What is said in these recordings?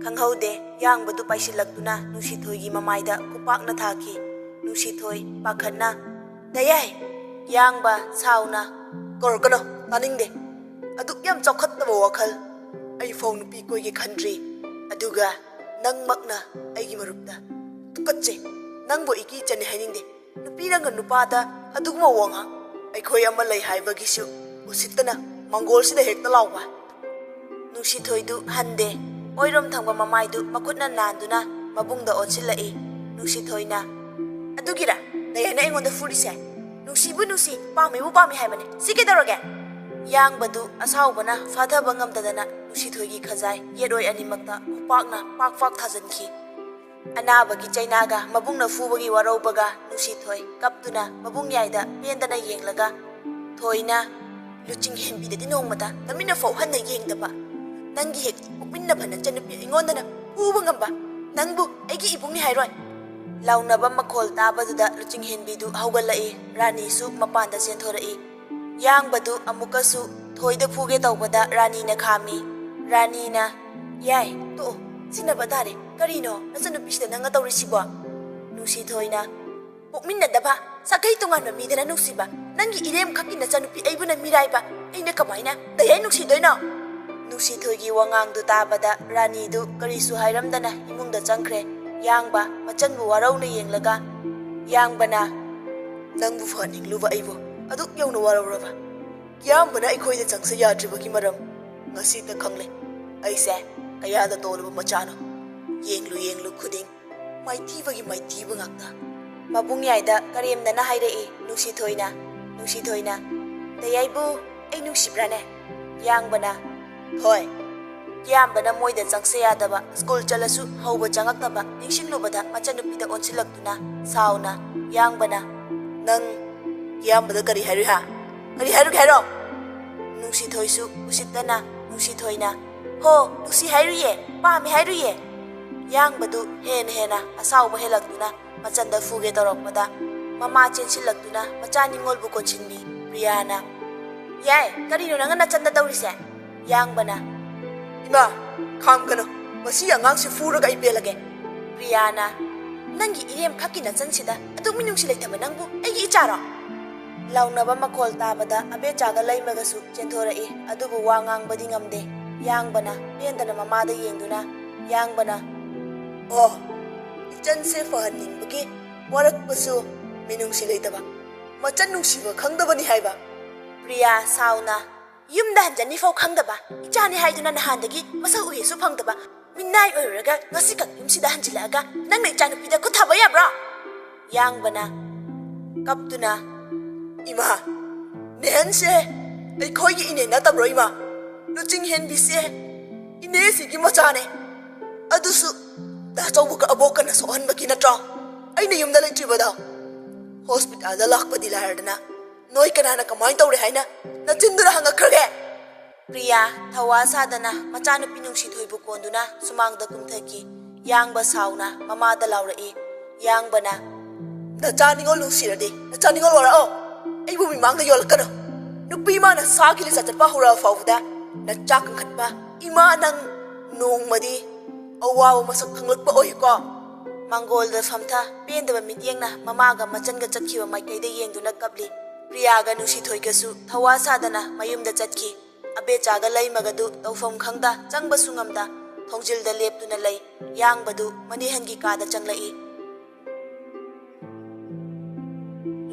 ꯈꯪꯍꯧꯗꯦ ꯌꯥꯡꯕꯗꯨ ꯄꯥꯏꯁꯤꯜꯂꯛꯇꯨꯅ ꯅꯨꯡꯁꯤꯊꯣꯏꯒꯤ ꯃꯃꯥꯏꯗ ꯈꯨꯄꯥꯛꯅ ꯊꯥꯈꯤ꯫ ꯅꯨꯡꯁꯤꯊꯣꯏ ꯄꯥꯈꯠꯅ "ꯗꯌꯥꯏ!" ꯌꯥꯡꯕ ꯁꯥꯎꯅ "ꯀꯧꯔꯛꯀꯅꯣ, ꯇꯥꯅꯤꯡꯗꯦ꯫ ꯑꯗꯨꯛ ꯌꯥꯝ ꯆꯥꯎꯈꯠꯇꯕ ꯋꯥꯈꯜ ꯑꯩ ꯐꯥꯎ ꯅꯨꯄꯤ ꯀꯣꯏꯒꯦ ꯈꯟꯗ꯭ꯔꯤ, ꯑꯗꯨꯒ ꯅꯪꯃꯛꯅ ꯑꯩꯒꯤ ꯃꯔꯨꯞꯇ꯫ ꯇꯨꯀꯠꯆꯩ! ꯅꯪꯕꯨ ꯏꯀꯤ ꯏꯆꯟꯅꯤ ꯍꯥꯏꯅꯤꯡꯗꯦ꯫ ꯅꯨꯄꯤ ꯅꯪꯒ ꯅꯨꯄꯥꯗ ꯑꯗꯨꯒꯨꯝꯕ ꯋꯥꯉꯥꯡ, ꯑꯩꯈꯣꯏ ꯑꯃ ꯂꯩ ꯍꯥꯏꯕꯒꯤꯁꯨ ꯎꯁꯤꯠꯇꯅ ꯃꯪꯒꯣꯜꯁꯤꯗ ꯍꯦꯛꯇ ꯂꯥꯎꯕ." ꯅꯨꯡꯁꯤꯊꯣꯏꯗꯨ ꯍꯟꯗꯦ꯫ ꯑꯣꯏꯔꯣꯝ ꯊꯪꯕ ꯃꯃꯥꯏꯗꯨ ꯃꯈꯨꯠꯅ ꯅꯥꯟꯗꯨꯅ ꯃꯕꯨꯡꯗ ꯑꯣꯟꯁꯤꯜꯂꯛꯏ꯫ ꯅꯨꯡꯁꯤꯊꯣꯏꯅ "ꯑꯗꯨꯒꯤꯔ ꯗꯌꯥꯏꯅ ꯑꯩꯉꯣꯟꯗ ꯐꯨꯔꯤꯁꯦ? ꯅꯨꯡꯁꯤꯕꯨ ꯅꯨꯡꯁꯤ, ꯄꯥꯝꯃꯤꯕꯨ ꯄꯥꯝꯃꯤ ꯍꯥꯏꯕꯅꯦ, ꯁꯤ ꯀꯩꯗꯧꯔꯒꯦ?" ꯌꯥꯡꯕꯗꯨ ꯑꯁꯥꯎꯕꯅ ꯐꯥꯊꯕ ꯉꯝꯗꯗꯅ ꯅꯨꯡꯁꯤꯊꯣꯏꯒꯤ ꯈꯖꯥꯏ ꯌꯦꯠꯑꯣꯏ ꯑꯅꯤꯃꯛꯇ ꯈꯨꯄꯥꯛꯅ ꯄꯥꯛ ꯊꯥꯖꯤꯟꯈꯤ꯫ ꯑꯅꯥꯕꯒꯤ ꯆꯩꯅꯥꯒ ꯃꯕꯨꯡꯅ ꯐꯨꯕꯒꯤ ꯋꯥꯔꯧꯕꯒ ꯅꯨꯡꯁꯤꯊꯣꯏ ꯀꯞꯇꯨꯅ ꯃꯕꯨꯡ ꯌꯥꯏꯗ ꯄꯦꯟꯗꯅ ꯌꯦꯡꯂꯒ "ꯊꯣꯏꯅ ꯂꯨꯆꯤꯡ ꯍꯦꯟꯕꯤꯗꯗꯤ ꯅꯣꯡꯃꯇ ꯅꯃꯤꯠꯅ ꯐꯥꯎ ꯍꯟꯅ ꯌꯦꯡꯗꯕ, ꯅꯪꯒꯤ ꯍꯦꯛ ꯄꯣꯛꯃꯤꯟꯅꯕ ꯅꯆꯟꯅꯨꯄꯤ ꯑꯩꯉꯣꯟꯗꯅ ꯐꯨꯕ ꯉꯝꯕ, ꯅꯪꯕꯨ ꯑꯩꯒꯤ ꯏꯕꯨꯡꯅꯤ ꯍꯥꯏꯔꯣꯏ?" ꯂꯥꯎꯅꯕ ꯃꯈꯣꯜ ꯇꯥꯕꯗꯨꯗ ꯂꯨꯆꯤꯡꯍꯦꯟꯕꯤꯗꯨ ꯍꯧꯒꯠꯂꯛꯏ꯫ ꯔꯥꯅꯤꯁꯨ ꯃꯄꯥꯟꯗ ꯆꯦꯟꯊꯣꯔꯛꯏ꯫ ꯌꯥꯡꯕꯗꯨ ꯑꯃꯨꯛꯀꯁꯨ ꯊꯣꯏꯗ ꯐꯨꯒꯦ ꯇꯧꯕꯗ ꯔꯥꯅꯤꯅ ꯈꯥꯝꯃꯤ꯫ ꯔꯥꯅꯤꯅ "ꯌꯥꯏ, ꯇꯣꯛꯑꯣ, ꯁꯤꯟꯅꯕ ꯇꯥꯔꯦ꯫ ꯀꯔꯤꯅꯣ ꯅꯆꯟꯅꯨꯄꯤꯁꯤꯗ ꯅꯪꯅ ꯇꯧꯔꯤꯁꯤꯕꯣ?" ꯅꯨꯡꯁꯤꯊꯣꯏꯅ "ꯄꯣꯛꯃꯤꯟꯅꯗꯕ ꯁꯥꯒꯩ ꯇꯣꯉꯥꯟꯕ ꯃꯤꯗꯅ ꯅꯨꯡꯁꯤꯕ, ꯅꯪꯒꯤ ꯏꯔꯦꯝ ꯈꯛꯀꯤ ꯅꯆꯟꯅꯨꯄꯤ ꯑꯩꯕꯨꯅ ꯃꯤꯔꯥꯏꯕ, ꯑꯩꯅ ꯀꯃꯥꯏꯅ ꯗꯌꯥꯏ ꯅꯨꯡꯁꯤꯗꯣꯏꯅꯣ?" ꯅꯨꯡꯁꯤꯊꯣꯏꯒꯤ ꯋꯥꯉꯥꯡꯗꯨ ꯇꯥꯕꯗ ꯔꯥꯅꯤꯗꯨ ꯀꯔꯤꯁꯨ ꯍꯥꯏꯔꯝꯗꯅ ꯏꯃꯨꯡꯗ ꯆꯪꯈ꯭ꯔꯦ꯫ ꯌꯥꯡꯕ ꯃꯆꯟꯕꯨ ꯋꯥꯔꯧꯅ ꯌꯦꯡꯂꯒ ꯌꯥꯡꯕꯅ "ꯅꯪꯕꯨ ꯐꯍꯟꯅꯤꯡꯂꯨꯕ ꯑꯩꯕꯨ ꯑꯗꯨꯛ ꯌꯧꯅ ꯋꯥꯔꯧꯔꯕ? ꯀꯤꯌꯥꯝꯕꯅ ꯑꯩꯈꯣꯏꯗ ꯆꯪꯁ ꯌꯥꯗ꯭ꯔꯤꯕꯒꯤ ꯃꯔꯝ ꯉꯁꯤꯇ ꯈꯪꯂꯦ꯫ ꯑꯩꯁꯦ ꯀꯌꯥꯗ ꯇꯣꯜꯂꯨꯕ ꯃꯆꯥꯅꯣ? ꯌꯦꯡꯂꯨ ꯈꯨꯗꯤꯡ ꯃꯥꯏꯊꯤꯕꯒꯤ ꯃꯥꯏꯊꯤꯕ ꯉꯥꯛꯇ." ꯃꯕꯨꯡ ꯌꯥꯏꯗ ꯀꯔꯦꯝꯅꯅ ꯍꯥꯏꯔꯛꯏ ꯅꯨꯡꯁꯤꯊꯣꯏꯅ "ꯗꯌꯥꯏꯕꯨ ꯑꯩ ꯅꯨꯡꯁꯤꯕ꯭ꯔꯥꯅꯦ?" ꯌꯥꯡꯕꯅ "ꯍꯣꯏ." ꯀꯤꯌꯥꯝꯕꯅ ꯃꯣꯏꯗ ꯆꯪꯁ ꯌꯥꯗꯕ, ꯁ꯭ꯀꯨꯜ ꯆꯠꯂꯁꯨ ꯍꯧꯕ ꯆꯪꯉꯛꯇꯕ ꯅꯤꯡꯁꯤꯡꯂꯨꯕꯗ ꯃꯆꯟꯅꯨꯄꯤꯗ ꯑꯣꯟꯁꯤꯜꯂꯛꯇꯨꯅ ꯁꯥꯎꯅ ꯌꯥꯡꯕꯅ "ꯅꯪ ꯀꯤꯌꯥꯝꯕꯗ ꯀꯔꯤ ꯍꯥꯏꯔꯨꯏ ꯍꯥ? ꯀꯔꯤ ꯍꯥꯏꯔꯨꯒꯦ ꯍꯥꯏꯔꯣ?" ꯅꯨꯡꯁꯤꯊꯣꯏꯁꯨ ꯎꯁꯤꯠꯇꯅ ꯅꯨꯡꯁꯤꯊꯣꯏꯅ "ꯍꯣ, ꯅꯨꯡꯁꯤ ꯍꯥꯏꯔꯨꯏꯌꯦ, ꯄꯥꯝꯃꯤ ꯍꯥꯏꯔꯨꯏꯌꯦ." ꯌꯥꯡꯕꯗꯨ ꯍꯦꯟꯅ ꯑꯁꯥꯎꯕ ꯍꯦꯜꯂꯛꯇꯨꯅ ꯃꯆꯟꯗ ꯐꯨꯒꯦ ꯇꯧꯔꯛꯄꯗ ꯃꯃꯥ ꯆꯦꯟꯁꯤꯜꯂꯛꯇꯨꯅ ꯃꯆꯥ ꯅꯤꯡꯉꯣꯜꯕꯨ ꯀꯣꯟꯁꯤꯟꯕꯤ ꯄ꯭ꯔꯤꯌꯥꯅ "ꯌꯥꯏ, ꯀꯔꯤꯅꯣ ꯅꯪꯅ ꯅꯆꯟꯗ ꯇꯧꯔꯤꯁꯦ?" ꯌꯥꯡꯕꯅ "ꯏꯃꯥ, ꯈꯥꯝꯒꯅꯨ, ꯃꯁꯤ ꯑꯉꯥꯡꯁꯤ ꯐꯨꯔꯒ ꯑꯩ ꯄꯦꯜꯂꯒꯦ." ꯄ꯭ꯔꯤꯌꯥꯅ "ꯅꯪꯒꯤ ꯏꯔꯦꯝ ꯈꯛꯀꯤ ꯅꯆꯟꯁꯤꯗ ꯑꯗꯨꯛ ꯃꯤꯅꯨꯡꯁꯤ ꯂꯩꯇꯕ ꯅꯪꯕꯨ ꯑꯩꯒꯤ ꯏꯆꯥꯔꯣ?" ꯂꯥꯎꯅꯕ ꯃꯈꯣꯜ ꯇꯥꯕꯗ ꯑꯕꯦꯆꯥꯒ ꯂꯩꯃꯒꯁꯨ ꯆꯦꯟꯊꯣꯔꯛꯏ꯫ ꯑꯗꯨꯕꯨ ꯋꯥ ꯉꯥꯡꯕꯗꯤ ꯉꯝꯗꯦ꯫ ꯌꯥꯡꯕꯅ ꯄꯦꯟꯗꯅ ꯃꯃꯥꯗ ꯌꯦꯡꯗꯨꯅ ꯌꯥꯡꯕꯅ "ꯑꯣ, ꯏꯆꯟꯁꯦ ꯐꯍꯟꯅꯤꯡꯕꯒꯤ ꯋꯥꯔꯛꯄꯁꯨ ꯃꯤꯅꯨꯡꯁꯤ ꯂꯩꯇꯕ, ꯃꯆꯟ ꯅꯨꯡꯁꯤꯕ ꯈꯪꯗꯕꯅꯤ ꯍꯥꯏꯕ?" ꯄ꯭ꯔꯤꯌꯥ ꯁꯥꯎꯅ "ꯌꯨꯝꯗ ꯍꯟꯖꯅꯤ ꯐꯥꯎ ꯈꯪꯗꯕ, ꯏꯆꯥꯅꯤ ꯍꯥꯏꯗꯨꯅ ꯅꯍꯥꯟꯗꯒꯤ ꯃꯁꯛ ꯎꯍꯦꯁꯨ ꯐꯪꯗꯕ, ꯃꯤꯅꯥꯏ ꯑꯣꯏꯔꯨꯔꯒ ꯉꯁꯤꯈꯛ ꯌꯨꯝꯁꯤꯗ ꯍꯟꯖꯤꯜꯂꯛꯑꯒ ꯅꯪꯅ ꯏꯆꯥꯅꯨꯄꯤꯗ ꯈꯨꯠ ꯊꯥꯕ ꯌꯥꯕ꯭ꯔꯣ?" ꯌꯥꯡꯕꯅ ꯀꯞꯇꯨꯅ "ꯏꯃꯥ, ꯅꯦꯍꯟꯁꯦ ꯑꯩꯈꯣꯏꯒꯤ ꯏꯅꯦ ꯅꯠꯇꯕ꯭ꯔꯣ ꯏꯃꯥ? ꯂꯨꯆꯤꯡꯍꯦꯟꯕꯤꯁꯦ ꯏꯅꯦꯁꯤꯒꯤ ꯃꯆꯥꯅꯦ, ꯑꯗꯨꯁꯨ ꯗꯥꯆꯧꯕꯒ ꯑꯕꯣꯛꯀꯅ ꯁꯣꯛꯍꯟꯕꯒꯤ ꯅꯠꯇ꯭ꯔꯣ ꯑꯩꯅ ꯌꯨꯝꯗ ꯂꯩꯇ꯭ꯔꯤꯕꯗꯣ? ꯍꯣꯁꯄꯤꯇꯥꯜꯗ ꯂꯥꯛꯄꯗꯤ ꯂꯥꯏꯔꯗꯅ ꯅꯣꯏ ꯀꯅꯥꯅ ꯀꯃꯥꯏꯅ ꯇꯧꯔꯦ ꯍꯥꯏꯅ ꯅꯆꯤꯟꯗꯨꯅ ꯍꯪꯉꯛꯈ꯭ꯔꯒꯦ?" ꯄ꯭ꯔꯤꯌꯥ ꯊꯋꯥ ꯁꯥꯗꯅ ꯃꯆꯥꯅꯨꯄꯤ ꯅꯨꯡꯁꯤꯊꯣꯏꯕꯨ ꯀꯣꯟꯗꯨꯅ ꯁꯨꯃꯥꯡꯗ ꯀꯨꯝꯊꯈꯤ꯫ ꯌꯥꯡꯕ ꯁꯥꯎꯅ ꯃꯃꯥꯗ ꯂꯥꯎꯔꯛꯏ꯫ ꯌꯥꯡꯕꯅ "ꯅꯆꯥ ꯅꯤꯉꯣꯜ ꯅꯨꯡꯁꯤꯔꯗꯤ ꯅꯆꯥ ꯅꯤꯉꯣꯜ ꯋꯥꯔꯛꯑꯣ, ꯑꯩꯕꯨ ꯃꯤꯃꯥꯡꯗ ꯌꯣꯜꯂꯛꯀꯅꯨ꯫ ꯅꯨꯄꯤ ꯃꯥꯅ ꯁꯥꯒꯤ ꯂꯤꯆꯠ ꯆꯠꯄ ꯍꯧꯔꯛꯑ ꯐꯥꯎꯕꯗ ꯅꯆꯥ ꯀꯟꯈꯠꯄ ꯏꯃꯥ ꯅꯪ ꯅꯣꯡꯃꯗꯤ ꯑꯋꯥꯕ ꯃꯁꯛ ꯈꯪꯂꯛꯄ ꯑꯣꯏꯀꯣ." ꯃꯥꯡꯒꯣꯜꯗ ꯐꯝꯊ ꯄꯦꯟꯗꯕ ꯃꯤꯠꯌꯦꯡꯅ ꯃꯃꯥꯒ ꯃꯆꯟꯒ ꯆꯠꯈꯤꯕ ꯃꯥꯏꯀꯩꯗ ꯌꯦꯡꯗꯨꯅ ꯀꯞꯂꯤ꯫ ꯄ꯭ꯔꯤꯌꯥꯒ ꯅꯨꯡꯁꯤꯊꯣꯏꯒꯁꯨ ꯊꯋꯥ ꯁꯥꯗꯅ ꯃꯌꯨꯝꯗ ꯆꯠꯈꯤ꯫ ꯑꯕꯦꯆꯥꯒ ꯂꯩꯃꯒꯗꯨ ꯇꯧꯐꯝ ꯈꯪꯗ ꯆꯪꯕꯁꯨ ꯉꯝꯗ ꯊꯣꯡꯖꯤꯜꯗ ꯂꯦꯞꯇꯨꯅ ꯂꯩ꯫ ꯌꯥꯡꯕꯗꯨ ꯃꯅꯤꯍꯟꯒꯤ ꯀꯥꯗ ꯆꯪꯂꯛꯏ꯫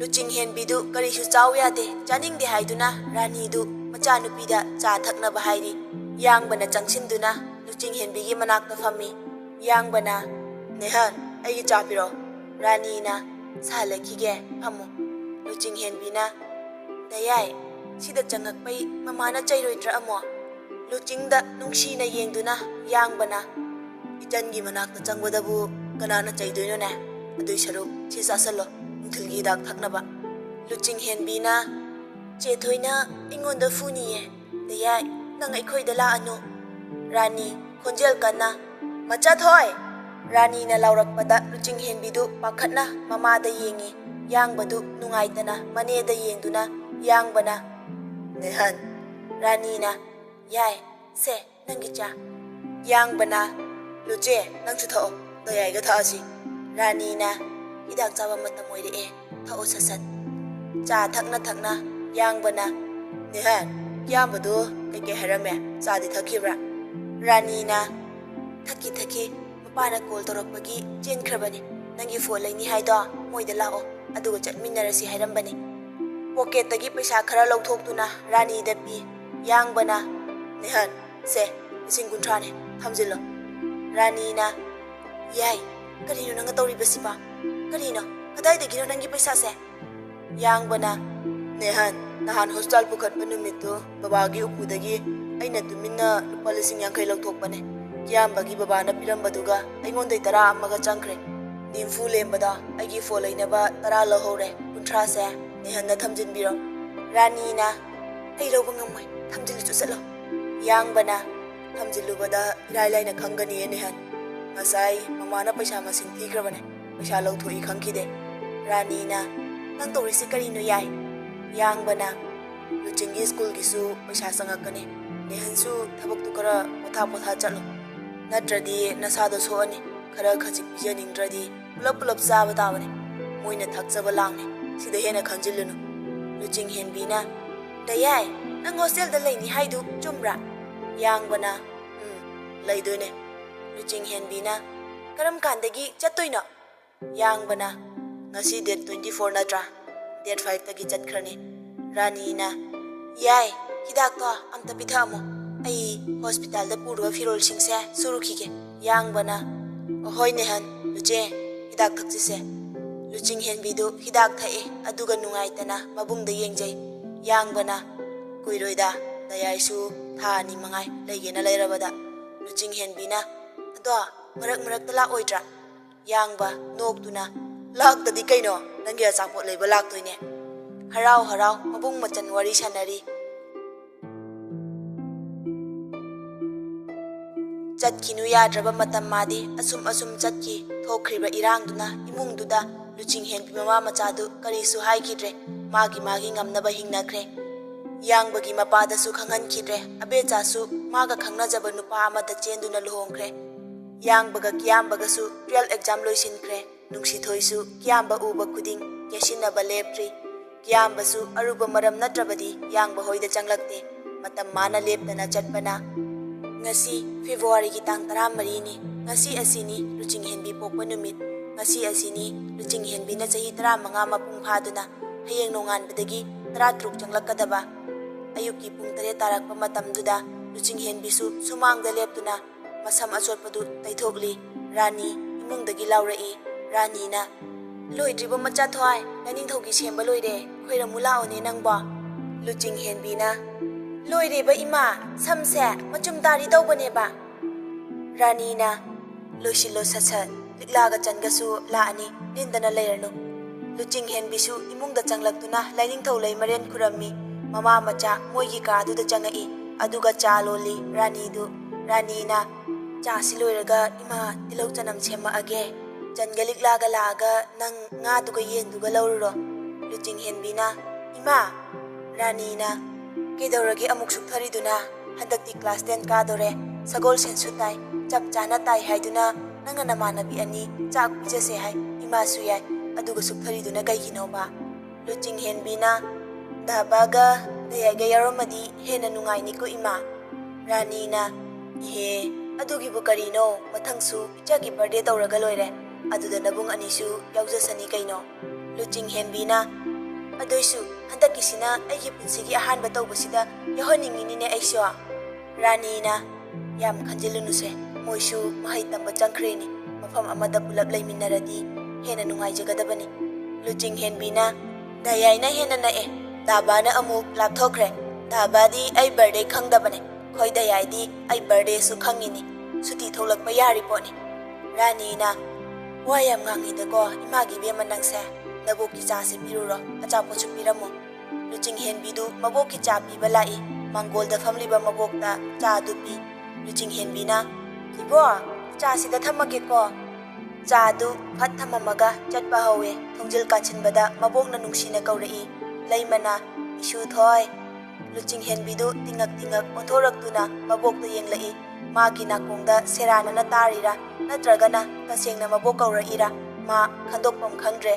ꯂꯨꯆꯤꯡꯍꯦꯟꯕꯤꯗꯨ ꯀꯔꯤꯁꯨ ꯆꯥꯎ ꯌꯥꯗꯦ, ꯆꯥꯅꯤꯡꯗꯦ ꯍꯥꯏꯗꯨꯅ ꯔꯥꯅꯤꯗꯨ ꯃꯆꯥꯅꯨꯄꯤꯗ ꯆꯥ ꯊꯛꯅꯕ ꯍꯥꯏꯔꯤ꯫ ꯌꯥꯡꯕꯅ ꯆꯪꯁꯤꯟꯗꯨꯅ ꯂꯨꯆꯤꯡꯍꯦꯟꯕꯤꯒꯤ ꯃꯅꯥꯛꯇ ꯐꯝꯃꯤ꯫ ꯌꯥꯡꯕꯅ "ꯅꯦꯍꯟ, ꯑꯩꯒꯤ ꯆꯥ ꯄꯤꯔꯣ." ꯔꯥꯅꯤꯅ "ꯁꯥꯍꯜꯂꯛꯈꯤꯒꯦ, ꯐꯝꯃꯨ." ꯂꯨꯆꯤꯡꯍꯦꯟꯕꯤꯅ "ꯗꯌꯥꯏ, ꯁꯤꯗ ꯆꯪꯉꯛꯄꯩ ꯃꯃꯥꯅ ꯆꯩꯔꯣꯏꯗ꯭ꯔꯥ ꯑꯃꯣ?" ꯂꯨꯆꯤꯡꯗ ꯅꯨꯡꯁꯤꯅ ꯌꯦꯡꯗꯨꯅ ꯌꯥꯡꯕꯅ "ꯏꯆꯟꯒꯤ ꯃꯅꯥꯛꯇ ꯆꯪꯕꯗꯕꯨ ꯀꯅꯥꯅ ꯆꯩꯗꯣꯏꯅꯣꯅꯦ? ꯑꯗꯨꯏ ꯁꯔꯨꯛ ꯁꯤ ꯆꯥꯁꯜꯂꯣ, ꯅꯨꯡꯊꯤꯜꯒꯤ ꯍꯤꯗꯥꯛ ꯊꯛꯅꯕ." ꯂꯨꯆꯤꯡꯍꯦꯟꯕꯤꯅ "ꯆꯦꯊꯣꯏꯅ ꯑꯩꯉꯣꯟꯗ ꯐꯨꯅꯤꯌꯦ, ꯗꯌꯥꯏ, ꯅꯪ ꯑꯩꯈꯣꯏꯗ ꯂꯥꯛꯑꯅꯨ." ꯔꯥꯅꯤ ꯈꯣꯟꯖꯦꯜ ꯀꯟꯅ "ꯃꯆꯥꯊꯣꯏ!" ꯔꯥꯅꯤꯅ ꯂꯥꯎꯔꯛꯄꯗ ꯂꯨꯆꯤꯡꯍꯦꯟꯕꯤꯗꯨ ꯄꯥꯈꯠꯅ ꯃꯃꯥꯗ ꯌꯦꯡꯉꯤ꯫ ꯌꯥꯡꯕꯗꯨ ꯅꯨꯡꯉꯥꯏꯇꯅ ꯃꯅꯦꯗ ꯌꯦꯡꯗꯨꯅ ꯌꯥꯡꯕꯅ "ꯅꯦꯍꯟ." ꯔꯥꯅꯤꯅ "ꯌꯥꯏ, ꯁꯦ ꯅꯪꯒꯤ ꯆꯥ." ꯌꯥꯡꯕꯅ Luce, nangsu thao, dayai ga thasi. Rani na, hidak chawa matam oire thao sasat. Cha thakna, yang bana. Nihan, kya badu, keke harame, cha di thakibra. Rani na, thaki, mapana call torokpagi chen khrabani. Nangi phone laini haido, moida lao, aduga chatminarasi hairambani. Pocket tagi paisa khara lauthokuna Rani da pi. Yang bana, Nihan, se, ising kuntrane, thamjilo. Rani na, yai, karino nanga tauri basipa. Karino, kadai da gino nangi paisa se. Yang bana, Nihan, nahan hostel pukat panumito, babagi upudagi, ay natumina lupalising yang kay lauthokpane. Kiyambagi baba na pirambaduga, ay ngonday tara amaga changkre. Nimfu lembada, ay gifo lay na ba tara lahore, kuntra se, Nihan na thamjin biro. Rani na, ay lawang ngamay, thamjin susalo. Yang bana, thamjin lubada, ilay na kangani Nihan. Masay, mama na paisa masing tigrabane, paisa lauthoi kangkide. Rani na, nang torisi karino yay. Yang bana, luchingi school gisu paisa sangakane. Nihan su thabak tukara potha chalo. Natradi nasado soani, khara khajik pijaningdradi, pulap chaba tabane. Moina thakchaba langne, sida hena khanjilunu. Luching henbina, dayai, nang hostel da laini haidu chumra. Yang bana, laidune. Luching henbina, karam kandagi chatoina. Yang bana, ngasi date 24 natra, date 5 tagi chatkrani. Rani na, yai, hidak to amta pithamo. Ai hospital da purwa firol singse surukige. Yang bana, hoi Nihan, luce, hidak thaksise. Luching henbidu hidak thae aduga nungaitana mabungda yengjai. Yang bana, kuiroida, dayai su tha ni mangai laigena lairabada. Luching henbina, ado marak tala oidra. Yang ba noktuna, lak tadi kaino nangi achapot leiba laktoine. Harau mabung machan wari sanari. Chatkinu yadraba matam madi asum chatki thokriba irangduna imungduda luching henbi mama machadu karisu haikidre magi ngamnaba hingnakre. Yang bagi mapada su khanghankidre abecha su maga khangnajaba nupa amada chenduna luhongkre. Yang baga kiyambaga su real exam loisinkre. Nungsithoi su kiyamba uba kuding yasinaba leptri. Kiyamba su aruba maram natrabadi yang bahoida changlakte matam mana leptana chatpana. Ngasi February ki tang 13 ni. Ngasi asini luching henbi pokpa numit. Ngasi asini luching henbi na chahi 15 mapung phaduna hayeng nonganbadagi 13 changlakadaba. Ayuki pung 3 tarakpa matamduda luching henbi su sumangda leptuna masam achotpadu taithogli. Rani imungdagi laurai. Rani na, loidriba macha thoai naning thogi semba loide khoiramu laone nangba. Luching henbi na, loireba ima samse machum tari tawbane ba. Rani na, loisilo sasat liklaga changasu laani nindana layrano. Luching henbi su imungda changlaktuna laining tholai maren khurami. Mama macha moigi kaduda changai aduga cha loli Rani du. Rani na, cha siloiraga ima tilau chanam sema age. Changalik laga nang nga duga yen duga laururo. Luching henbi na, ima. Rani na, Kidoragi amuk sukhariduna handakti class 10 kadore sagol sensu tai chap chana tai haiduna nanga namanabi ani chak pijase hai ima suyai aduga sukhariduna gaigino ba. Luching henbi na, dabaga dayaga yaromadi hena nungai ni ko ima. Rani na, ihe adugi bu karino mathangsu pichagi birthday tawraga loire aduda nabung anisu yaujasani kaino. Luching henbi na, adoisu handakisina aigi punsigi ahanba tawbasida yahoninginine aisyo. Rani na, yam khanjilunuse moisu mahai tamba changkreni mafam amada pulap laiminaradi hena nungai jagadabani. Luching henbi na, dayai na hena na daba na amuk lapthokre. Dabadi ay birthday khangdabane khoi dayai di ay birthday su khangini suti tholakpa yari poni. Rani na, wayam ngangida ko imagi bema nangse naboki cha se piruro achapo chu piramo. Luching henbi du maboki cha piba lai mangol da famliba mabokta cha du pi. Luching henbi na, ibo cha sida thamage ko. Cha du phat thamamaga chatpa hawe thongjil kanchinbada mabok na nungsina kaurei laimana isu thoi ꯂꯨꯆꯤꯡꯍꯦꯟꯕꯤꯗꯨ tingak ꯑꯣꯟꯊꯣꯔꯛꯇꯨꯅ ꯃꯕꯣꯛꯇ ꯌꯦꯡꯂꯛꯏ꯫ ꯃꯥꯒꯤ ꯅꯥꯀꯣꯡꯗ ꯁꯦꯔꯥꯟꯅꯅ ꯇꯥꯔꯤꯔꯥ ꯅꯠꯇ꯭ꯔꯒꯅ ꯇꯁꯦꯡꯅ ꯃꯕꯣꯛ ꯀꯧꯔꯛꯏꯔꯥ ꯃꯥ ꯈꯟꯗꯣꯛꯐꯝ ꯈꯪꯗ꯭ꯔꯦ꯫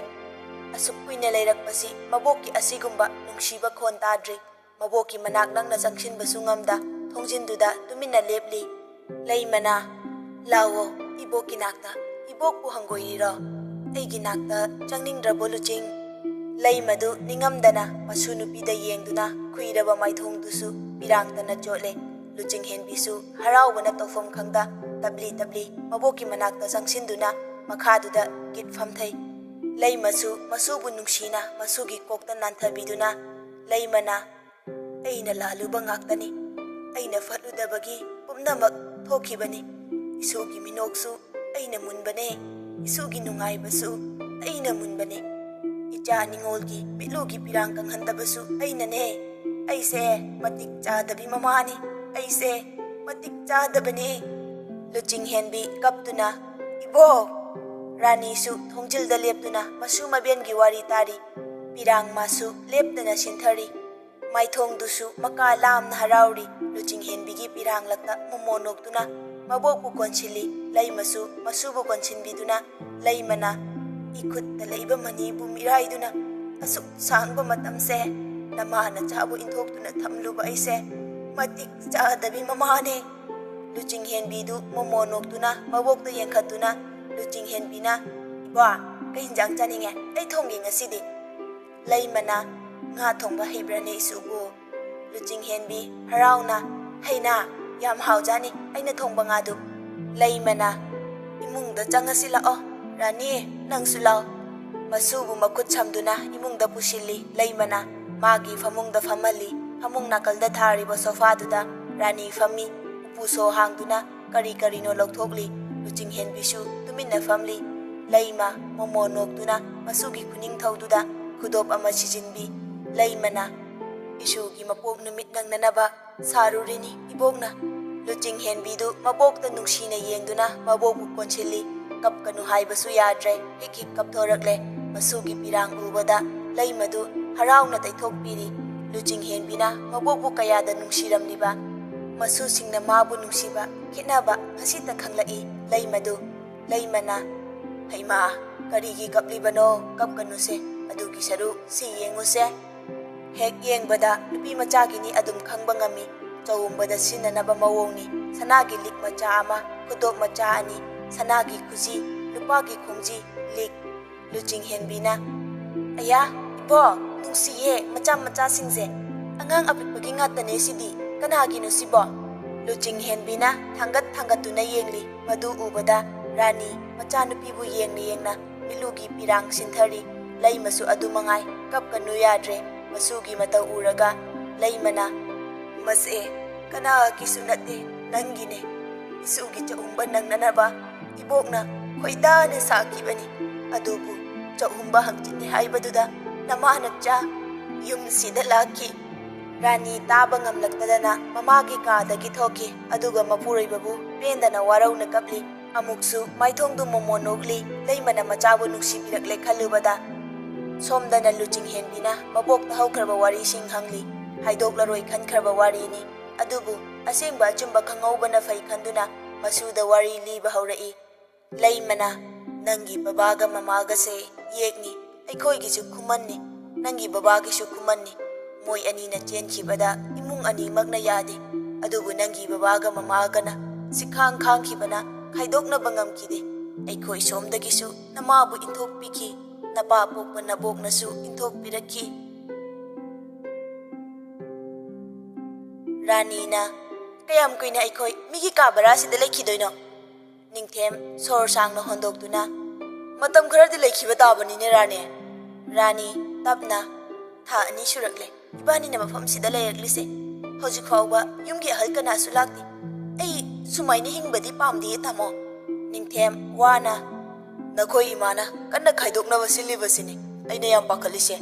ꯑꯁꯨꯛ ꯀꯨꯏꯅ ꯂꯩꯔꯛꯄꯁꯤ ꯃꯕꯣꯛꯀꯤ ꯑꯁꯤꯒꯨꯝꯕ ꯅꯨꯡꯁꯤꯕ ꯈꯣꯟ ꯇꯥꯗ꯭ꯔꯤ꯫ ꯃꯕꯣꯛꯀꯤ ꯃꯅꯥꯛ ꯅꯪꯅ ꯆꯪꯁꯤꯟꯕꯁꯨ ꯉꯝꯗ ꯊꯣꯡꯖꯤꯟꯗꯨꯗ ꯇꯨꯃꯤꯟꯅ ꯂꯦꯞꯂꯤ꯫ ꯂꯩꯃꯅ ꯂꯥꯎꯋꯣ ꯏꯕꯣꯛꯀꯤ ꯅꯥꯛꯇ, ꯏꯕꯣꯛꯄꯨ ꯍꯪꯒꯣꯏꯔꯤꯔꯣ? ꯑꯩꯒꯤ ꯅꯥꯛꯇ ꯆꯪꯅꯤꯡꯗ꯭ꯔꯕꯣ ꯂꯨꯆꯤꯡ? ꯂꯩꯃꯗꯨ ꯅꯤꯡꯉꯝꯗꯅ ꯃꯁꯨ ꯅꯨꯄꯤꯗ ꯌꯦꯡꯗꯨꯅ ꯈꯨꯏꯔꯕ ꯃꯥꯏꯊꯣꯡꯗꯨꯁꯨ ꯄꯤꯔꯥꯡꯇꯅ ꯆꯣꯠꯂꯦ꯫ ꯂꯨꯆꯤꯡꯍꯦꯟꯕꯤꯁꯨ ꯍꯔꯥꯎꯕꯅ ꯇꯧꯐꯝ ꯈꯪꯗ ꯇꯞꯂꯤ ꯃꯕꯣꯛꯀꯤ ꯃꯅꯥꯛꯇ ꯆꯪꯁꯤꯟꯗꯨꯅ ꯃꯈꯥꯗꯨꯗ ꯒꯤꯠ ꯐꯝꯊꯩ꯫ ꯂꯩꯃꯁꯨ ꯃꯁꯨꯕꯨ ꯅꯨꯡꯁꯤꯅ ꯃꯁꯨꯒꯤ ꯀꯣꯛꯇ ꯅꯥꯟꯊꯕꯤꯗꯨꯅ ꯂꯩꯃꯅ ꯑꯩꯅ ꯂꯥꯜꯂꯨꯕ ꯉꯥꯛꯇꯅꯤ, ꯑꯩꯅ ꯐꯠꯂꯨꯗꯕꯒꯤ ꯄꯨꯝꯅꯃꯛ ꯊꯣꯛꯈꯤꯕꯅꯤ꯫ ꯏꯁꯨꯒꯤ ꯃꯤꯅꯣꯛꯁꯨ ꯑꯩꯅ ꯃꯨꯟꯕꯅꯦ, ꯏꯁꯨꯒꯤ ꯅꯨꯡꯉꯥꯏꯕꯁꯨ ꯑꯩꯅ ꯃꯨꯟꯕꯅꯦ, ꯏꯆꯥ ꯅꯤꯉꯣꯜꯒꯤ ꯄꯤꯠꯂꯨꯒꯤ ꯄꯤꯔꯥꯡ ꯀꯪꯍꯟꯗꯕꯁꯨ ꯑꯩꯅꯅꯦ꯫ ꯑꯩꯁꯦ ꯃꯇꯤꯛ ꯆꯥꯗꯕꯤ ꯃꯃꯥꯅꯤ, ꯑꯩꯁꯦ ꯃꯇꯤꯛ ꯆꯥꯗꯕꯅꯦ꯫ ꯂꯨꯆꯤꯡꯍꯦꯟꯕꯤ ꯀꯞꯇꯨꯅ ꯏꯕꯣꯛ! ꯔꯥꯅꯤꯁꯨ ꯊꯣꯡꯖꯤꯜꯗ ꯂꯦꯞꯇꯨꯅ ꯃꯁꯨ ꯃꯕꯦꯟꯒꯤ ꯋꯥꯔꯤ ꯇꯥꯔꯤ꯫ ꯄꯤꯔꯥꯡ ꯃꯥꯁꯨ ꯂꯦꯞꯇꯅ ꯁꯤꯟꯊꯔꯤ, ꯃꯥꯏꯊꯣꯡꯗꯨꯁꯨ ꯃꯀꯥ ꯂꯥꯝꯅ ꯍꯔꯥꯎꯔꯤ꯫ ꯂꯨꯆꯤꯡꯍꯦꯟꯕꯤꯒꯤ ꯄꯤꯔꯥꯡꯂꯛꯇ ꯃꯣꯃꯣꯟ ꯅꯣꯛꯇꯨꯅ ꯃꯕꯣꯛꯄꯨ ꯀꯣꯟꯁꯤꯜꯂꯤ꯫ ꯂꯩꯃꯁꯨ ꯃꯁꯨꯕꯨ ꯀꯣꯟꯁꯤꯟꯕꯤꯗꯨꯅ ꯂꯩꯃꯅ ꯏꯈꯨꯠꯇ ꯂꯩꯕ ꯃꯅꯤꯕꯨ ꯃꯤꯔꯥꯏꯗꯨꯅ ꯑꯁꯨꯛ ꯁꯥꯡꯕ ꯃꯇꯝꯁꯦ ꯅꯃꯥꯅ ꯆꯥꯕꯨ ꯏꯟꯊꯣꯛꯇꯨꯅ ꯊꯝꯂꯨꯕ ꯑꯩꯁꯦ ꯃꯇꯤꯛ ꯆꯥꯗꯕꯤ ꯃꯃꯥꯅꯦ꯫ ꯂꯨꯆꯤꯡꯍꯦꯟꯕꯤꯗꯨ ꯃꯣꯃꯣꯟ ꯅꯣꯛꯇꯨꯅ ꯃꯕꯣꯛꯇ ꯌꯦꯡꯈꯠꯇꯨꯅ ꯂꯨꯆꯤꯡꯍꯦꯟꯕꯤꯅ ꯏꯕꯣ ꯀꯩ ꯍꯤꯟꯖꯥꯡ ꯆꯥꯅꯤꯡꯉꯦ? ꯑꯩ ꯊꯣꯡꯒꯦ ꯉꯁꯤꯗꯤ꯫ ꯂꯩꯃꯅ ꯉꯥ ꯊꯣꯡꯕ ꯍꯩꯕ꯭ꯔꯅꯦ ꯏꯁꯨꯕꯨ? ꯂꯨꯆꯤꯡꯍꯦꯟꯕꯤ ꯍꯔꯥꯎꯅ ꯍꯩꯅꯥ ꯌꯥꯝ ꯍꯥꯎꯖꯥꯅꯤ ꯑꯩꯅ ꯊꯣꯡꯕ ꯉꯥꯗꯨ꯫ ꯂꯩꯃꯅ ꯏꯃꯨꯡꯗ ꯆꯪꯉꯁꯤ ꯂꯥꯛꯑꯣ, ꯔꯥꯅꯤ ꯅꯪꯁꯨ ꯂꯥꯎ꯫ ꯃꯁꯨꯕꯨ ꯃꯈꯨꯠ ꯁꯝꯗꯨꯅ ꯏꯃꯨꯡꯗ ꯄꯨꯁꯤꯜꯂꯤ꯫ ꯂꯩꯃꯅ ꯃꯥꯒꯤ ꯐꯃꯨꯡꯗ ꯐꯝꯍꯜꯂꯤ꯫ ꯐꯃꯨꯡ ꯅꯥꯀꯜꯗ ꯊꯥꯔꯤꯕ ꯁꯣꯐꯥꯗꯨꯗ ꯔꯥꯅꯤ ꯐꯝꯃꯤ꯫ ꯎꯄꯨꯁꯣ ꯍꯥꯡꯗꯨꯅ ꯀꯔꯤꯅꯣ ꯂꯧꯊꯣꯛꯂꯤ꯫ ꯂꯨꯆꯤꯡꯍꯦꯟꯕꯤꯁꯨ ꯇꯨꯃꯤꯟꯅ ꯐꯝꯂꯤ꯫ ꯂꯩꯃ ꯃꯣꯃꯣꯟ ꯅꯣꯛꯇꯨꯅ ꯃꯁꯨꯒꯤ ꯈꯨꯅꯤꯡꯊꯧꯗꯨꯗ ꯈꯨꯗꯣꯞ ꯑꯃ ꯁꯤꯖꯤꯟꯕꯤ꯫ ꯂꯩꯃꯅ ꯏꯁꯨꯒꯤ ꯃꯄꯣꯛ ꯅꯨꯃꯤꯠ ꯅꯪꯅꯅꯕ ꯁꯥꯔꯨꯔꯤꯅꯤ ꯏꯕꯣꯛꯅ꯫ ꯂꯨꯆꯤꯡꯍꯦꯟꯕꯤꯗꯨ ꯃꯕꯣꯛꯇ ꯅꯨꯡꯁꯤꯅ ꯌꯦꯡꯗꯨꯅ ꯃꯕꯣꯛꯄꯨ ꯀꯣꯟꯁꯤꯜꯂꯤ꯫ ꯀꯞꯀꯅꯨ ꯍꯥꯏꯕꯁꯨ ꯌꯥꯗ꯭ꯔꯦ, ꯍꯤꯛ ꯀꯞꯊꯣꯔꯛꯂꯦ꯫ ꯃꯁꯨꯒꯤ ꯄꯤꯔꯥꯡ ꯎꯕꯗ ꯂꯩꯃꯗꯨ ꯍꯔꯥꯎꯅ ꯇꯩꯊꯣꯛꯄꯤꯔꯤ꯫ ꯂꯨꯆꯤꯡꯍꯦꯟꯕꯤꯅ ꯃꯕꯣꯛꯄꯨ ꯀꯌꯥꯗ ꯅꯨꯡꯁꯤꯔꯝꯂꯤꯕ, ꯃꯁꯨꯁꯤꯡꯅ ꯃꯥꯕꯨ ꯅꯨꯡꯁꯤꯕ ꯈꯦꯠꯅꯕ ꯉꯁꯤꯇ ꯈꯪꯂꯛꯏ ꯂꯩꯃꯗꯨ꯫ ꯂꯩꯃꯅ ꯍꯩꯃꯥ ꯀꯔꯤꯒꯤ ꯀꯞꯂꯤꯕꯅꯣ? ꯀꯞꯀꯅꯨꯁꯦ, ꯑꯗꯨꯒꯤ ꯁꯔꯨꯛ ꯁꯤ ꯌꯦꯡꯉꯨꯁꯦ꯫ ꯍꯦꯛ ꯌꯦꯡꯕꯗ ꯅꯨꯄꯤ ꯃꯆꯥꯒꯤꯅꯤ ꯑꯗꯨꯝ ꯈꯪꯕ ꯉꯝꯃꯤ꯫ ꯆꯧꯎꯝꯕꯗ ꯁꯤꯖꯤꯟꯅꯅꯕ ꯃꯑꯣꯡꯅꯤ꯫ ꯁꯅꯥꯒꯤ ꯂꯤꯛ ꯃꯆꯥ ꯑꯃ, ꯈꯨꯗꯣꯞ ꯃꯆꯥ ꯑꯅꯤ, ꯁꯅꯥꯒꯤ ꯈꯨꯖꯤ, ꯂꯨꯄꯥꯒꯤ ꯈꯣꯡꯖꯤ, ꯂꯤꯛ꯫ ꯂꯨꯆꯤꯡꯍꯦꯟꯕꯤꯅ ꯑꯌꯥ ꯏꯕꯣꯛ ꯅꯨꯡꯁꯤꯌꯦ ꯃꯆꯥꯁꯤꯡꯁꯦ, ꯑꯉꯥꯡ ꯑꯄꯤꯛꯄꯒꯤ ꯉꯥꯛꯇꯅꯦ ꯁꯤꯗꯤ, ꯀꯅꯥꯒꯤꯅꯣ ꯁꯤꯕꯣ? ꯂꯨꯆꯤꯡꯍꯦꯟꯕꯤꯅ ꯊꯥꯡꯒꯠꯇꯨꯅ ꯌꯦꯡꯂꯤ꯫ ꯃꯗꯨ ꯎꯕꯗ ꯔꯥꯅꯤ ꯃꯆꯥꯅꯨꯄꯤꯕꯨ ꯌꯦꯡꯅ ꯃꯤꯠꯂꯨꯒꯤ ꯄꯤꯔꯥꯡ ꯁꯤꯟꯊꯔꯤ꯫ ꯂꯩꯃꯁꯨ ꯑꯗꯨ ꯃꯉꯥꯏ, ꯀꯞꯀꯅꯨ ꯌꯥꯗ꯭ꯔꯦ꯫ ꯃꯁꯨꯒꯤ ꯃꯇꯧ ꯎꯔꯒ ꯂꯩꯃꯅ ꯃꯁꯦ ꯀꯅꯥꯒꯤꯁꯨ ꯅꯠꯇꯦ, ꯅꯪꯒꯤꯅꯦ꯫ ꯏꯁꯨꯒꯤ ꯆꯥꯛꯎꯝꯕ ꯅꯪꯅꯅꯕ ꯏꯕꯣꯛꯅ ꯈꯣꯏꯗꯥꯅ ꯁꯥꯈꯤꯕꯅꯤ꯫ ꯑꯗꯨꯕꯨ ꯆꯥꯛꯎꯝꯕ ꯍꯪꯆꯤꯠꯅꯤ ꯍꯥꯏꯕꯗꯨꯗ ꯅꯃꯥꯅꯆꯥ ꯌꯨꯝꯁꯤꯗ ꯂꯥꯛꯈꯤ꯫ ꯔꯥꯅꯤ ꯇꯥꯕ ꯉꯝꯂꯛꯇꯗꯅ ꯃꯃꯥꯒꯤ ꯀꯥꯗꯒꯤ ꯊꯣꯛꯈꯤ꯫ ꯑꯗꯨꯒ ꯃꯄꯨꯔꯣꯏꯕꯕꯨ ꯄꯦꯟꯗꯅ ꯋꯥꯔꯧꯅ ꯀꯞꯂꯤ꯫ ꯑꯃꯨꯛꯁꯨ ꯃꯥꯏꯊꯣꯡꯗꯨ ꯃꯣꯃꯣꯟ ꯅꯣꯛꯂꯤ꯫ ꯂꯩꯃꯅ ꯃꯆꯥꯕꯨ ꯅꯨꯡꯁꯤꯕꯤꯔꯛꯂꯦ ꯈꯜꯂꯨꯕꯗ꯫ ꯁꯣꯝꯗꯅ ꯂꯨꯆꯤꯡꯍꯦꯟꯕꯤꯅ ꯃꯕꯣꯛꯇ ꯍꯧꯈ꯭ꯔꯕ ꯋꯥꯔꯤꯁꯤꯡ ꯍꯪꯂꯤ꯫ ꯍꯥꯏꯗꯣꯛꯂꯔꯣꯏ ꯈꯟꯈ꯭ꯔꯕ ꯋꯥꯔꯤꯅꯤ꯫ ꯑꯗꯨꯕꯨ ꯑꯁꯦꯡꯕ ꯑꯆꯨꯝꯕ ꯈꯪꯍꯧꯕꯅ ꯐꯩ ꯈꯟꯗꯨꯅ ꯃꯁꯨꯗ ꯋꯥꯔꯤ ꯂꯤꯕ ꯍꯧꯔꯛꯏ꯫ ꯂꯩꯃꯅ ꯅꯪꯒꯤ ꯕꯕꯥꯒ ꯃꯃꯥꯒꯁꯦ ꯌꯦꯛꯅꯤ, ꯑꯩꯈꯣꯏꯒꯤꯁꯨ ꯈꯨꯃꯟꯅꯤ, ꯅꯪꯒꯤ ꯕꯕꯥꯒꯤꯁꯨ ꯈꯨꯃꯟꯅꯤ꯫ ꯃꯣꯏ ꯑꯅꯤꯅ ꯆꯦꯟꯈꯤꯕꯗ ꯏꯃꯨꯡ ꯑꯅꯤꯃꯛꯅ ꯌꯥꯗꯦ꯫ ꯑꯗꯨꯕꯨ ꯅꯪꯒꯤ ꯕꯕꯥꯒ ꯃꯃꯥꯒꯅ ꯁꯤꯈꯥꯡ ꯈꯥꯡꯈꯤꯕꯅ ꯈꯥꯏꯗꯣꯛꯅꯕ ꯉꯝꯈꯤꯗꯦ꯫ ꯑꯩꯈꯣꯏ ꯁꯣꯝꯗꯒꯤꯁꯨ ꯅꯃꯥꯕꯨ ꯏꯟꯊꯣꯛꯄꯤꯈꯤ, ꯅꯄꯥ ꯄꯣꯛꯄ ꯅꯕꯣꯛꯅꯁꯨ ꯏꯟꯊꯣꯛꯄꯤꯔꯛꯈꯤ꯫ ꯔꯥꯅꯤꯅ ꯀꯌꯥꯝ ꯀꯨꯏꯅ ꯑꯩꯈꯣꯏ ꯃꯤꯒꯤ ꯀꯥ ꯕꯔꯥꯁꯤꯗ ꯂꯩꯈꯤꯗꯣꯏꯅꯣ? ꯅꯤꯡꯊꯦꯝ ꯁꯣꯔ ꯁꯥꯡꯅ ꯍꯣꯟꯗꯣꯛꯇꯨꯅ ꯃꯇꯝ ꯈꯔꯗꯤ ꯂꯩꯈꯤꯕ ꯇꯥꯕꯅꯤꯅꯦ ꯔꯥꯅꯤ꯫ ꯔꯥꯅꯤ ꯇꯞꯅ ꯊꯥ 2 ꯁꯨꯔꯛꯂꯦ ꯏꯕꯥꯅꯤꯅ ꯃꯐꯝꯁꯤꯗ ꯂꯩꯔꯛꯂꯤꯁꯦ꯫ ꯍꯧꯖꯤꯛ ꯐꯥꯎꯕ ꯌꯨꯝꯒꯤ ꯑꯍꯜ ꯀꯅꯥꯁꯨ ꯂꯥꯛꯇꯦ꯫ ꯑꯩ ꯁꯨꯃꯥꯏꯅ ꯍꯤꯡꯕꯗꯤ ꯄꯥꯝꯗꯤꯌꯦ ꯇꯥꯃꯣ꯫ ꯅꯤꯡꯊꯦꯝ ꯋꯥꯅ ꯅꯈꯣꯏ ꯏꯃꯥꯅ ꯀꯟꯅ ꯈꯥꯏꯗꯣꯛꯅꯕ ꯁꯤꯜꯂꯤꯕꯁꯤꯅꯤ ꯑꯩꯅ ꯌꯥꯝ ꯄꯥꯈꯠꯂꯤꯁꯦ꯫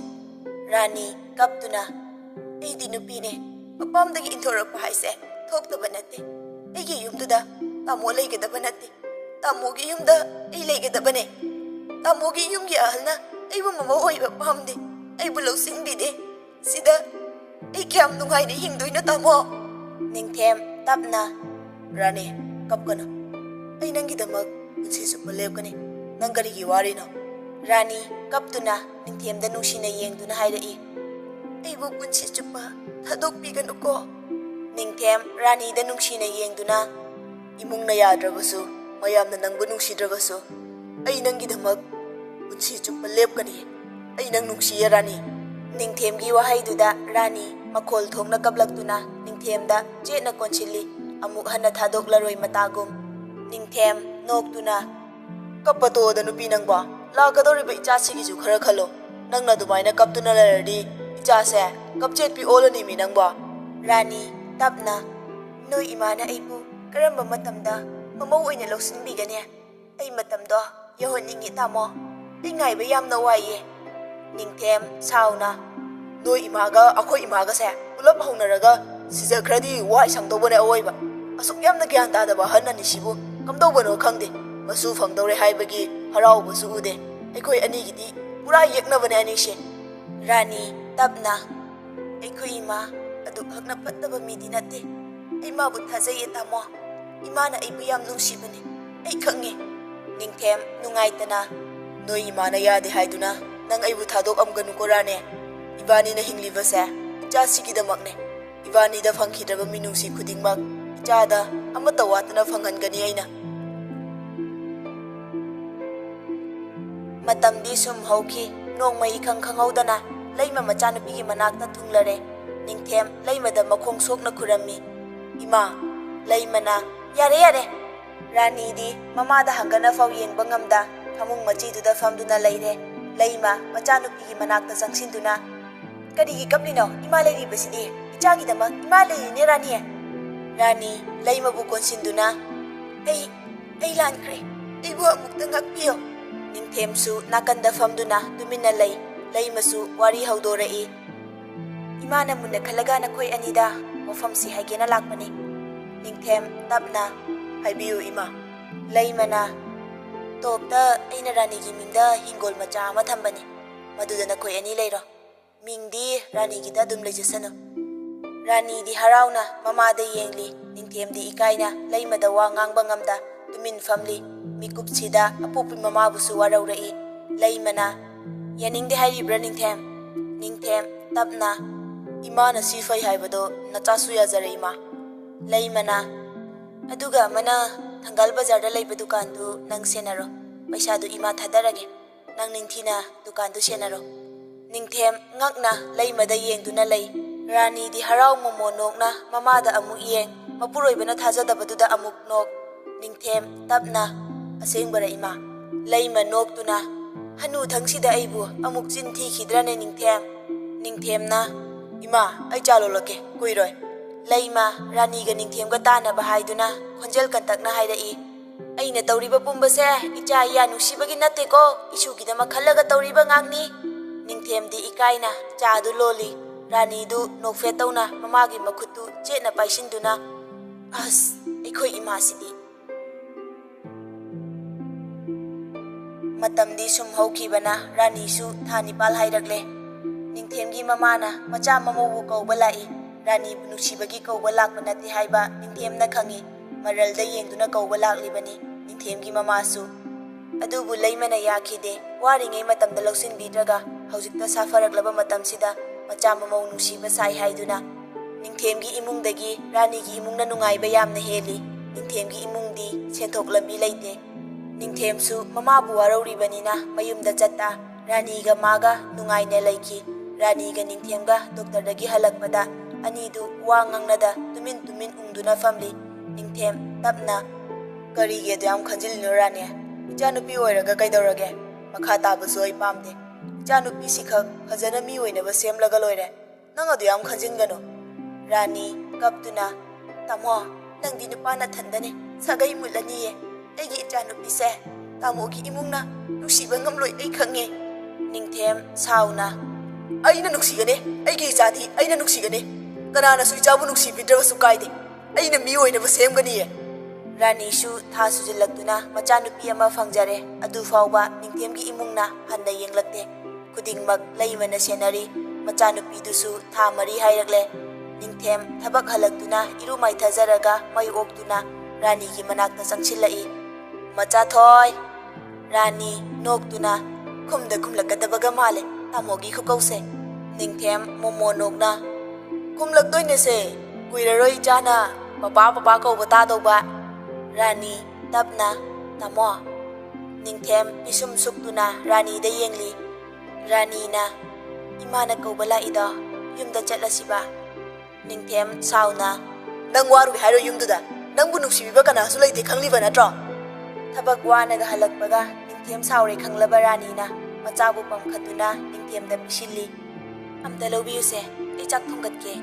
ꯔꯥꯅꯤ ꯀꯞꯇꯨꯅ ꯑꯩꯗꯤ ꯅꯨꯄꯤꯅꯦ, ꯃꯄꯥꯝꯗꯒꯤ ꯏꯟꯊꯣꯔꯛꯄ ꯍꯥꯏꯁꯦ ꯊꯣꯛꯇꯕ ꯅꯠꯇꯦ꯫ ꯑꯩꯒꯤ ꯌꯨꯝꯗꯨꯗ ꯇꯥꯃꯣ ꯂꯩꯒꯗꯕ ꯅꯠꯇꯦ, ꯇꯥꯃꯣꯒꯤ ꯌꯨꯝꯗ ꯑꯩ ꯂꯩꯒꯗꯕꯅꯦ꯫ ꯇꯥꯃꯣꯒꯤ ꯌꯨꯝꯒꯤ ꯑꯍꯜꯅ ꯑꯩꯕꯨ ꯃꯃꯧ ꯑꯣꯏꯕ ꯄꯥꯝꯗꯦ, ꯑꯩꯕꯨ ꯂꯧꯁꯤꯟꯕꯤꯗꯦ꯫ ꯑꯩ ꯀꯌꯥꯝ ꯅꯨꯡꯉꯥꯏꯅ ꯍꯤꯡꯗꯣꯏꯅꯣ ꯇꯥꯃꯣ? ꯅꯤꯡꯊꯦꯝ ꯇꯞꯅ ꯔꯥꯅꯤ ꯀꯞꯀꯅꯨ. ꯑꯩ ꯅꯪꯒꯤꯗꯃꯛ ꯄꯨꯟꯁꯤ ꯆꯨꯞꯄ ꯂꯦꯞꯀꯅꯤ. ꯅꯪ ꯀꯔꯤꯒꯤ ꯋꯥꯔꯤꯅꯣ? ꯔꯥꯅꯤ ꯀꯞꯇꯨꯅ ꯅꯤꯡꯊꯦꯝꯗ ꯅꯨꯡꯁꯤꯅ ꯌꯦꯡꯗꯨꯅ ꯍꯥꯏꯔꯛꯏ. ꯑꯩꯕꯨ ꯄꯨꯟꯁꯤ ꯆꯨꯞꯄ ꯊꯥꯗꯣꯛꯄꯤꯒꯅꯨꯀꯣ. ꯅꯤꯡꯊꯦꯝ ꯔꯥꯅꯤꯗ ꯅꯨꯡꯁꯤꯅ ꯌꯦꯡꯗꯨꯅ ꯏꯃꯨꯡꯅ ꯌꯥꯗ꯭ꯔꯕꯁꯨ ꯃꯌꯥꯝꯅ ꯅꯪꯕꯨ ꯅꯨꯡꯁꯤꯗ꯭ꯔꯕꯁꯨ ꯑꯩ ꯅꯪꯒꯤꯗꯃꯛ ꯄꯨꯟꯁꯤ ꯆꯨꯞꯄ ꯂꯦꯞꯀꯅꯤ. ꯑꯩ ꯅꯪ ꯅꯨꯡꯁꯤꯌꯦ ꯔꯥꯅꯤ. ꯅꯤꯡꯊꯦꯝꯒꯤ ꯋꯥꯍꯩꯗꯨꯗ ꯔꯥꯅꯤ ꯃꯈꯣꯜ ꯊꯣꯛꯅ ꯀꯞꯂꯛꯇꯨꯅ ꯅꯤꯡꯊꯦꯝꯗ ꯆꯦꯠꯅ ꯀꯣꯟꯁꯤꯜꯂꯤ. ꯑꯃꯨꯛ ꯍꯟꯅ ꯊꯥꯗꯣꯛꯂꯔꯣꯏ ꯃꯇꯥꯒꯨꯝ. ꯅꯤꯡꯊꯦꯝ ꯅꯣꯛꯇꯨꯅ ꯀꯞꯄ ꯇꯣꯛꯑꯣꯗ ꯅꯨꯄꯤ ꯅꯪꯕꯣ. ꯂꯥꯛꯀꯗꯧꯔꯤꯕ ꯏꯆꯥꯁꯤꯒꯤꯁꯨ ꯈꯔ ꯈꯜꯂꯣ. ꯅꯪꯅ ꯑꯗꯨꯃꯥꯏꯅ ꯀꯞꯇꯨꯅ ꯂꯩꯔꯗꯤ ꯏꯆꯥꯁꯦ ꯀꯞꯆꯦꯠꯄꯤ ꯑꯣꯜꯂꯅꯤꯃꯤ ꯅꯪꯕꯣ. ꯔꯥꯅꯤ ꯇꯞꯅ ꯅꯣꯏ ꯏꯃꯥꯅ ꯑꯩꯕꯨ ꯀꯔꯝꯕ ꯃꯇꯝꯗ ꯃꯃꯧ ꯑꯣꯏꯅ ꯂꯧꯁꯤꯟꯕꯤꯒꯅꯤ? ꯑꯩ ꯃꯇꯝꯗꯣ ꯌꯧꯍꯟꯅꯤꯡꯉꯤ ꯇꯥꯃꯣ. ꯑꯩ ꯉꯥꯏꯕ ꯌꯥꯝꯅ ꯋꯥꯏꯌꯦ. ꯅꯤꯡꯊꯦꯝ ꯁꯥꯎꯅ ꯅꯣꯏ ꯏꯃꯥꯒ ꯑꯩꯈꯣꯏ ꯏꯃꯥꯒꯁꯦ ꯄꯨꯂꯞ ꯍꯧꯅꯔꯒ ꯁꯤꯖꯈ꯭ꯔꯗꯤ ꯋꯥꯏ ꯁꯪꯗꯧꯕꯅꯦ ꯑꯋꯣꯏꯕ. ꯑꯁꯨꯛ ꯌꯥꯝꯅ ꯒ꯭ꯌꯥꯟ ꯇꯥꯗꯕ ꯑꯍꯟ ꯑꯅꯤꯁꯤꯕꯨ ꯀꯝꯗꯧꯕꯅꯣ ꯈꯪꯗꯦ. ꯃꯁꯨ ꯐꯪꯗꯧꯔꯦ ꯍꯥꯏꯕꯒꯤ ꯍꯔꯥꯎꯕꯁꯨ ꯎꯗꯦ. ꯑꯩꯈꯣꯏ ꯑꯅꯤꯒꯤꯗꯤ ꯄꯨꯔꯥ ꯌꯦꯛꯅꯕꯅꯦ ꯑꯅꯤꯁꯦ. ꯔꯥꯅꯤ ꯇꯞꯅ ꯑꯩꯈꯣꯏ ꯏꯃꯥ ꯑꯗꯨꯛ ꯍꯛꯅ ꯐꯠꯇꯕ ꯃꯤꯗꯤ ꯅꯠꯇꯦ. ꯑꯩ ꯃꯥꯕꯨ ꯊꯥꯖꯩꯌꯦ ꯇꯥꯃꯣ. ꯏꯃꯥꯅ ꯑꯩꯕꯨ ꯌꯥꯝ ꯅꯨꯡꯁꯤꯕꯅꯤ. ꯑꯩ ꯈꯪꯉꯦ. ꯅꯤꯡꯊꯦꯝ ꯅꯨꯡꯉꯥꯏꯇꯅ ꯅꯣꯏ ꯏꯃꯥꯅ ꯌꯥꯗꯦ ꯍꯥꯏꯗꯨꯅ ꯅꯪ ꯑꯩꯕꯨ ꯊꯥꯗꯣꯛꯑꯝꯒꯅꯨꯀꯣ ꯔꯥꯅꯤ. ꯏꯕꯥꯅꯤꯅ ꯍꯤꯡꯂꯤꯕꯁꯦ ꯏꯆꯥꯁꯤꯒꯤꯗꯃꯛꯅꯦ. ꯏꯕꯥꯅꯤꯗ ꯐꯪꯈꯤꯗ꯭ꯔꯕ ꯃꯤꯅꯨꯡꯁꯤ ꯈꯨꯗꯤꯡꯃꯛ ꯏꯆꯥꯗ ꯑꯃꯠꯇ ꯋꯥꯠꯇꯅ ꯐꯪꯍꯟꯒꯅꯤ ꯑꯩꯅ. ꯃꯇꯝꯗꯤ ꯁꯨꯝ ꯍꯧꯈꯤ. ꯅꯣꯡꯃ ꯏꯈꯪ ꯈꯪꯍꯧꯗꯅ ꯂꯩꯃ ꯃꯆꯥꯅꯨꯄꯤꯒꯤ ꯃꯅꯥꯛꯇ ꯊꯨꯡꯂꯔꯦ. ꯅꯤꯡꯊꯦꯝ ꯂꯩꯃꯗ ꯃꯈꯣꯡ ꯁꯣꯛꯅ ꯈꯨꯔꯝꯃꯤ. ꯏꯃꯥ. ꯂꯩꯃꯅ ꯌꯥꯔꯦ ꯌꯥꯔꯦ. ꯔꯥꯅꯤꯗꯤ ꯃꯃꯥꯗ ꯍꯪꯒꯅꯐꯥꯎ ꯌꯦꯡꯕ ꯉꯝꯗ ꯐꯃꯨꯡ ꯃꯆꯤꯗꯨꯗ ꯐꯝꯗꯨꯅ ꯂꯩꯔꯦ. ꯂꯩꯃ ꯃꯆꯥꯅꯨꯄꯤꯒꯤ ꯃꯅꯥꯛꯇ ꯆꯪꯁꯤꯟꯗꯨꯅ ꯀꯔꯤꯒꯤ ꯀꯞꯂꯤꯅꯣ? ꯏꯃꯥ ꯂꯩꯔꯤꯕꯁꯤꯗꯤ ꯏꯆꯥꯒꯤꯗꯃꯛ ꯏꯃꯥ ꯂꯩꯔꯤꯅꯦ ꯔꯥꯅꯤ. ꯔꯥꯅꯤ ꯂꯩꯃꯕꯨ ꯀꯣꯟꯁꯤꯟꯗꯨꯅ ꯑꯩ ꯂꯥꯟꯈ꯭ꯔꯦ. ꯑꯩꯕꯨ ꯑꯃꯨꯛꯇ ꯉꯥꯛꯄꯤꯌꯣ. ꯅꯤꯡꯊꯦꯝꯁꯨ ꯅꯥꯀꯟꯗ ꯐꯝꯗꯨꯅ ꯇꯨꯃꯤꯟꯅ ꯂꯩ. ꯂꯩꯃꯁꯨ ꯋꯥꯔꯤ ꯍꯧꯗꯣꯔꯛꯏ. ꯏꯃꯥꯅ ꯃꯨꯟꯅ ꯈꯜꯂꯒ ꯅꯈꯣꯏ ꯑꯅꯤꯗ ꯋꯥꯐꯝꯁꯤ ꯍꯥꯏꯒꯦꯅ ꯂꯥꯛꯄꯅꯤ. ꯅꯤꯡꯊꯦꯝ ꯇꯞꯅ ꯍꯥꯏꯕꯤꯌꯨ ꯏꯃꯥ. ꯂꯩꯃꯅ ꯇꯣꯞꯇ ꯑꯩꯅ ꯔꯥꯅꯤꯒꯤ ꯃꯤꯡꯗ ꯍꯤꯡꯒꯣꯜ ꯃꯆꯥ ꯑꯃ ꯊꯝꯕꯅꯤ. ꯃꯗꯨꯗ ꯅꯈꯣꯏ ꯑꯅꯤ ꯂꯩꯔꯣ. ꯃꯤꯡꯗꯤ ꯔꯥꯅꯤꯒꯤꯗ ꯑꯗꯨꯝ ꯂꯩꯖꯁꯅꯨ. ꯔꯥꯅꯤꯗꯤ ꯍꯔꯥꯎꯅ ꯃꯃꯥꯗ ꯌꯦꯡꯂꯤ. ꯅꯤꯡꯊꯦꯝꯗꯤ ꯏꯀꯥꯏꯅ ꯂꯩꯃꯗ ꯋꯥ ꯉꯥꯡꯕ ꯉꯝꯗ ꯇꯨꯃꯤꯟ ꯐꯝꯂꯤ. ꯃꯤꯀꯨꯞꯁꯤꯗ ꯑꯄꯣꯛꯄꯤ ꯃꯃꯥꯕꯨꯁꯨ ꯋꯥꯔꯧꯔꯛꯏ. ꯂꯩꯃꯅ ꯌꯥꯅꯤꯡꯗꯦ ꯍꯥꯏꯔꯤꯕ꯭ꯔꯥ ꯅꯤꯡꯊꯦꯝ? ꯅꯤꯡꯊꯦꯝ ꯇꯞꯅ ꯏꯃꯥꯅ ꯁꯤ ꯐꯩ ꯍꯥꯏꯕꯗꯣ ꯅꯆꯥꯁꯨ ꯌꯥꯖꯔꯦ ꯏꯃꯥ. ꯂꯩꯃꯅ ꯑꯗꯨꯒ ꯑꯃꯅ ꯊꯪꯒꯥꯜ ꯕꯖꯥꯔꯗ ꯂꯩꯕ ꯗꯨꯀꯥꯟꯗꯨ ꯅꯪ ꯁꯦꯟꯅꯔꯣ. ꯄꯩꯁꯥꯗꯨ ꯏꯃꯥ ꯊꯥꯗꯔꯒꯦ. ꯅꯪ ꯅꯤꯡꯊꯤꯅ ꯗꯨꯀꯥꯟꯗꯨ ꯁꯦꯟꯅꯔꯣ. ꯅꯤꯡꯊꯦꯝ ꯉꯛꯅ ꯂꯩꯃꯗ ꯌꯦꯡꯗꯨꯅ ꯂꯩ. ꯔꯥꯅꯤꯗꯤ ꯍꯔꯥꯎ ꯃꯣꯃꯣ ꯅꯣꯛꯅ ꯃꯃꯥꯗ ꯑꯃꯨꯛ ꯌꯦꯡ. ꯃꯄꯨꯔꯣꯏꯕꯅ ꯊꯥꯖꯗꯕꯗꯨꯗ ꯑꯃꯨꯛ ꯅꯣꯛ. ꯅꯤꯡꯊꯦꯝ ꯇꯞꯅ ꯑꯁꯦꯡꯕꯔ ꯏꯃꯥ? ꯂꯩꯃ ꯅꯣꯛꯇꯨꯅ ꯍꯅꯨꯊꯪꯁꯤꯗ ꯑꯩꯕꯨ ꯑꯃꯨꯛ ꯆꯤꯟ ꯊꯤꯈꯤꯗ꯭ꯔꯅꯦ ꯅꯤꯡꯊꯦꯝ? ꯅꯤꯡꯊꯦꯝꯅ ꯏꯃꯥ ꯑꯩ ꯆꯥ ꯂꯣꯜꯂꯛꯀꯦ ꯀꯨꯏꯔꯣꯏ. ꯂꯩꯃ ꯔꯥꯅꯤꯒ ꯅꯤꯡꯊꯦꯝꯒ ꯇꯥꯟꯅꯕ ꯍꯥꯏꯗꯨꯅ ꯈꯣꯟꯖꯦꯜ ꯀꯟꯇꯛꯅ ꯍꯥꯏꯔꯛꯏ. ꯑꯩꯅ ꯇꯧꯔꯤꯕ ꯄꯨꯝꯕꯁꯦ ꯏꯆꯥ ꯏꯌꯥ ꯅꯨꯡꯁꯤꯕꯒꯤ ꯅꯠꯇꯦꯀꯣ. ꯏꯁꯨꯒꯤꯗꯃꯛ ꯈꯜꯂꯒ ꯇꯧꯔꯤꯕ ꯉꯥꯛꯅꯤ. ꯅꯤꯡꯊꯦꯝꯗꯤ ꯏꯀꯥꯏꯅ ꯆꯥꯗꯨ ꯂꯣꯜꯂꯤ. ꯔꯥꯅꯤꯗꯨ ꯅꯣꯛꯐꯦꯠ ꯇꯧꯅ ꯃꯃꯥꯒꯤ ꯃꯈꯨꯠꯇꯨ ꯆꯦꯠꯅ ꯄꯥꯏꯁꯤꯟꯗꯨꯅ ꯑꯁ ꯑꯩꯈꯣꯏ ꯏꯃꯥꯁꯤꯗꯤ. ꯃꯇꯝꯗꯤ ꯁꯨꯝ ꯍꯧꯈꯤꯕꯅ ꯔꯥꯅꯤꯁꯨ ꯊꯥ 9 ꯍꯥꯏꯔꯛꯂꯦ. ꯅꯤꯡꯊꯦꯝꯒꯤ ꯃꯃꯥꯅ ꯃꯆꯥ ꯃꯃꯧꯕꯨ ꯀꯧꯕ ꯂꯥꯛꯏ. ꯔꯥꯅꯤꯕꯨ ꯅꯨꯡꯁꯤꯕꯒꯤ ꯀꯧꯕ ꯂꯥꯛꯄ ꯅꯠꯇꯦ ꯍꯥꯏꯕ ꯅꯤꯡꯊꯦꯝꯅ ꯈꯪꯏ. ꯃꯔꯜꯗ ꯌꯦꯡꯗꯨꯅ ꯀꯧꯕ ꯂꯥꯛꯂꯤꯕꯅꯤ ꯅꯤꯡꯊꯦꯝꯒꯤ ꯃꯃꯥꯁꯨ. ꯑꯗꯨꯕꯨ ꯂꯩꯃꯅ ꯌꯥꯈꯤꯗꯦ. ꯋꯥꯔꯤꯉꯩ ꯃꯇꯝꯗ ꯂꯧꯁꯤꯟꯕꯤꯗ꯭ꯔꯒ ꯍꯧꯖꯤꯛꯇ ꯁꯥꯐꯔꯛꯂꯕ ꯃꯇꯝꯁꯤꯗ ꯃꯆꯥ ꯃꯃꯧ ꯅꯨꯡꯁꯤꯕ ꯁꯥꯏ ꯍꯥꯏꯗꯨꯅ. ꯅꯤꯡꯊꯦꯝꯒꯤ ꯏꯃꯨꯡꯗꯒꯤ ꯔꯥꯅꯤꯒꯤ ꯏꯃꯨꯡꯅ ꯅꯨꯡꯉꯥꯏꯕ ꯌꯥꯝꯅ ꯍꯦꯜꯂꯤ. ꯅꯤꯡꯊꯦꯝꯒꯤ ꯏꯃꯨꯡꯗꯤ ꯁꯦꯟꯊꯣꯛ ꯂꯝꯕꯤ ꯂꯩꯇꯦ. ꯅꯤꯡꯊꯦꯝꯁꯨ ꯃꯃꯥꯕꯨ ꯋꯥꯔꯧꯔꯤꯕꯅꯤꯅ ꯃꯌꯨꯝꯗ ꯆꯠꯇ ꯔꯥꯅꯤꯒ ꯃꯥꯒ ꯅꯨꯡꯉꯥꯏꯅ ꯂꯩꯈꯤ. ꯔꯥꯅꯤꯒ ꯅꯤꯡꯊꯦꯝꯒ ꯗꯣꯛꯇꯔꯗꯒꯤ ꯍꯜꯂꯛꯄꯗ ꯑꯅꯤꯗꯨ ꯋꯥ ꯉꯥꯡꯅꯗ ꯇꯨꯃꯤꯟ ꯇꯨꯃꯤꯟ ꯎꯪꯗꯨꯅ ꯐꯝꯂꯤ. ꯅꯤꯡꯊꯦꯝ ꯇꯞꯅ ꯀꯔꯤꯒꯤ ꯑꯗꯨꯌꯥꯝ ꯈꯟꯖꯤꯜꯂꯤꯅꯣ ꯔꯥꯅꯤ? ꯏꯆꯥꯅꯨꯄꯤ ꯑꯣꯏꯔꯒ ꯀꯩꯗꯧꯔꯒꯦ? ꯃꯈꯥ ꯇꯥꯕꯁꯨ ꯑꯩ ꯄꯥꯝꯗꯦ. ꯏꯆꯥꯅꯨꯄꯤꯁꯤꯈꯛ ꯐꯖꯅ ꯃꯤ ꯑꯣꯏꯅꯕ ꯁꯦꯝꯂꯒ ꯂꯣꯏꯔꯦ. ꯅꯪ ꯑꯗꯨꯌꯥꯝ ꯈꯟꯖꯤꯟꯒꯅꯨ. ꯔꯥꯅꯤ ꯀꯞꯇꯨꯅ ꯇꯥꯃꯣ ꯅꯪꯗꯤ ꯅꯨꯄꯥ ꯅꯊꯟꯗꯅꯦ. ꯁꯥꯒꯩ ꯃꯨꯠꯂꯅꯤꯌꯦ. ꯑꯩꯒꯤ ꯏꯆꯥꯅꯨꯄꯤꯁꯦ ꯇꯥꯃꯣꯒꯤ ꯏꯃꯨꯡꯅ ꯅꯨꯡꯁꯤꯕ ꯉꯝꯂꯣꯏ ꯑꯩ ꯈꯪꯉꯦ. ꯅꯤꯡꯊꯦꯝ ꯁꯥꯎꯅ ꯑꯩꯅ ꯅꯨꯡꯁꯤꯒꯅꯤ. ꯑꯩꯒꯤ ꯏꯆꯥꯗꯤ ꯑꯩꯅ ꯅꯨꯡꯁꯤꯒꯅꯤ. ꯀꯅꯥꯅꯁꯨ ꯏꯆꯥꯕꯨ ꯅꯨꯡꯁꯤꯕꯤꯗ꯭ꯔꯕꯁꯨ ꯀꯥꯏꯗꯦ. ꯑꯩꯅ ꯃꯤ ꯑꯣꯏꯅꯕ ꯁꯦꯝꯒꯅꯤꯌꯦ. ꯔꯥꯅꯤꯁꯨ ꯊꯥ ꯁꯨꯖꯤꯜꯂꯛꯇꯨꯅ ꯃꯆꯥꯅꯨꯄꯤ ꯑꯃ ꯐꯪꯖꯔꯦ. ꯑꯗꯨ ꯐꯥꯎꯕ ꯅꯤꯡꯊꯦꯝꯒꯤ ꯏꯃꯨꯡꯅ ꯍꯟꯅ ꯌꯦꯡꯂꯛꯇꯦ. ꯈꯨꯗꯤꯡꯃꯛ ꯂꯩꯃꯅ ꯁꯦꯟꯅꯔꯤ. ꯃꯆꯥꯅꯨꯄꯤꯗꯨꯁꯨ ꯊꯥ 4 ꯍꯥꯏꯔꯛꯂꯦ꯫ ꯅꯤꯡꯊꯦꯝ ꯊꯕꯛ ꯍꯜꯂꯛꯇꯨꯅ ꯏꯔꯨ ꯃꯥꯏꯊꯖꯔꯒ ꯃꯩ ꯑꯣꯛꯇꯨꯅ ꯔꯥꯅꯤꯒꯤ ꯃꯅꯥꯛꯇ ꯆꯪꯁꯤꯜꯂꯛꯏ꯫ ꯃꯆꯥꯊꯣꯏ! ꯔꯥꯅꯤ ꯅꯣꯛꯇꯨꯅ ꯈꯨꯝꯂꯛꯀꯗꯕꯒ ꯃꯥꯜꯂꯦ ꯇꯥꯃꯣꯒꯤ ꯈꯨꯀꯧꯁꯦ꯫ ꯅꯤꯡꯊꯦꯝ ꯃꯣꯃꯣꯅꯣꯛꯅ ꯈꯨꯝꯂꯛꯇꯣꯏꯅꯦꯁꯦ, ꯀꯨꯏꯔꯔꯣꯏ ꯏꯆꯥꯅ ꯄꯄꯥ ꯀꯧꯕ ꯇꯥꯗꯧꯕ꯫ ꯔꯥꯅꯤ ꯇꯞꯅ ꯇꯥꯃꯣ꯫ ꯅꯤꯡꯊꯦꯝ ꯄꯤꯁꯨꯝ ꯁꯨꯛꯇꯨꯅ ꯔꯥꯅꯤꯗ ꯌꯦꯡꯂꯤ꯫ ꯔꯥꯅꯤꯅ ꯏꯃꯥꯅ ꯀꯧꯕ ꯂꯥꯛꯏꯗꯣ, ꯌꯨꯝꯗ ꯆꯠꯂꯁꯤꯕ꯫ ꯅꯤꯡꯊꯦꯝ ꯁꯥꯎꯅ ꯅꯪ ꯋꯥꯔꯨꯏ ꯍꯥꯏꯔꯣ ꯌꯨꯝꯗꯨꯗ? ꯅꯪꯕꯨ ꯅꯨꯡꯁꯤꯕꯤꯕ ꯀꯅꯥꯁꯨ ꯂꯩꯇꯦ ꯈꯪꯂꯤꯕ ꯅꯠꯇ꯭ꯔꯣ? ꯊꯕꯛ ꯋꯥꯅꯒ ꯍꯜꯂꯛꯄꯒ ꯅꯤꯡꯊꯦꯝ ꯁꯥꯎꯔꯦ ꯈꯪꯂꯕ ꯔꯥꯅꯤꯅ ꯃꯆꯥꯕꯨ ꯄꯝꯈꯠꯇꯨꯅ ꯅꯤꯡꯊꯦꯝꯗ ꯄꯤꯁꯤꯜꯂꯤ꯫ ꯑꯝꯇ ꯂꯧꯕꯤꯌꯨꯁꯦ, ꯑꯩ ꯆꯥꯛ ꯊꯣꯡꯒꯠꯀꯦ꯫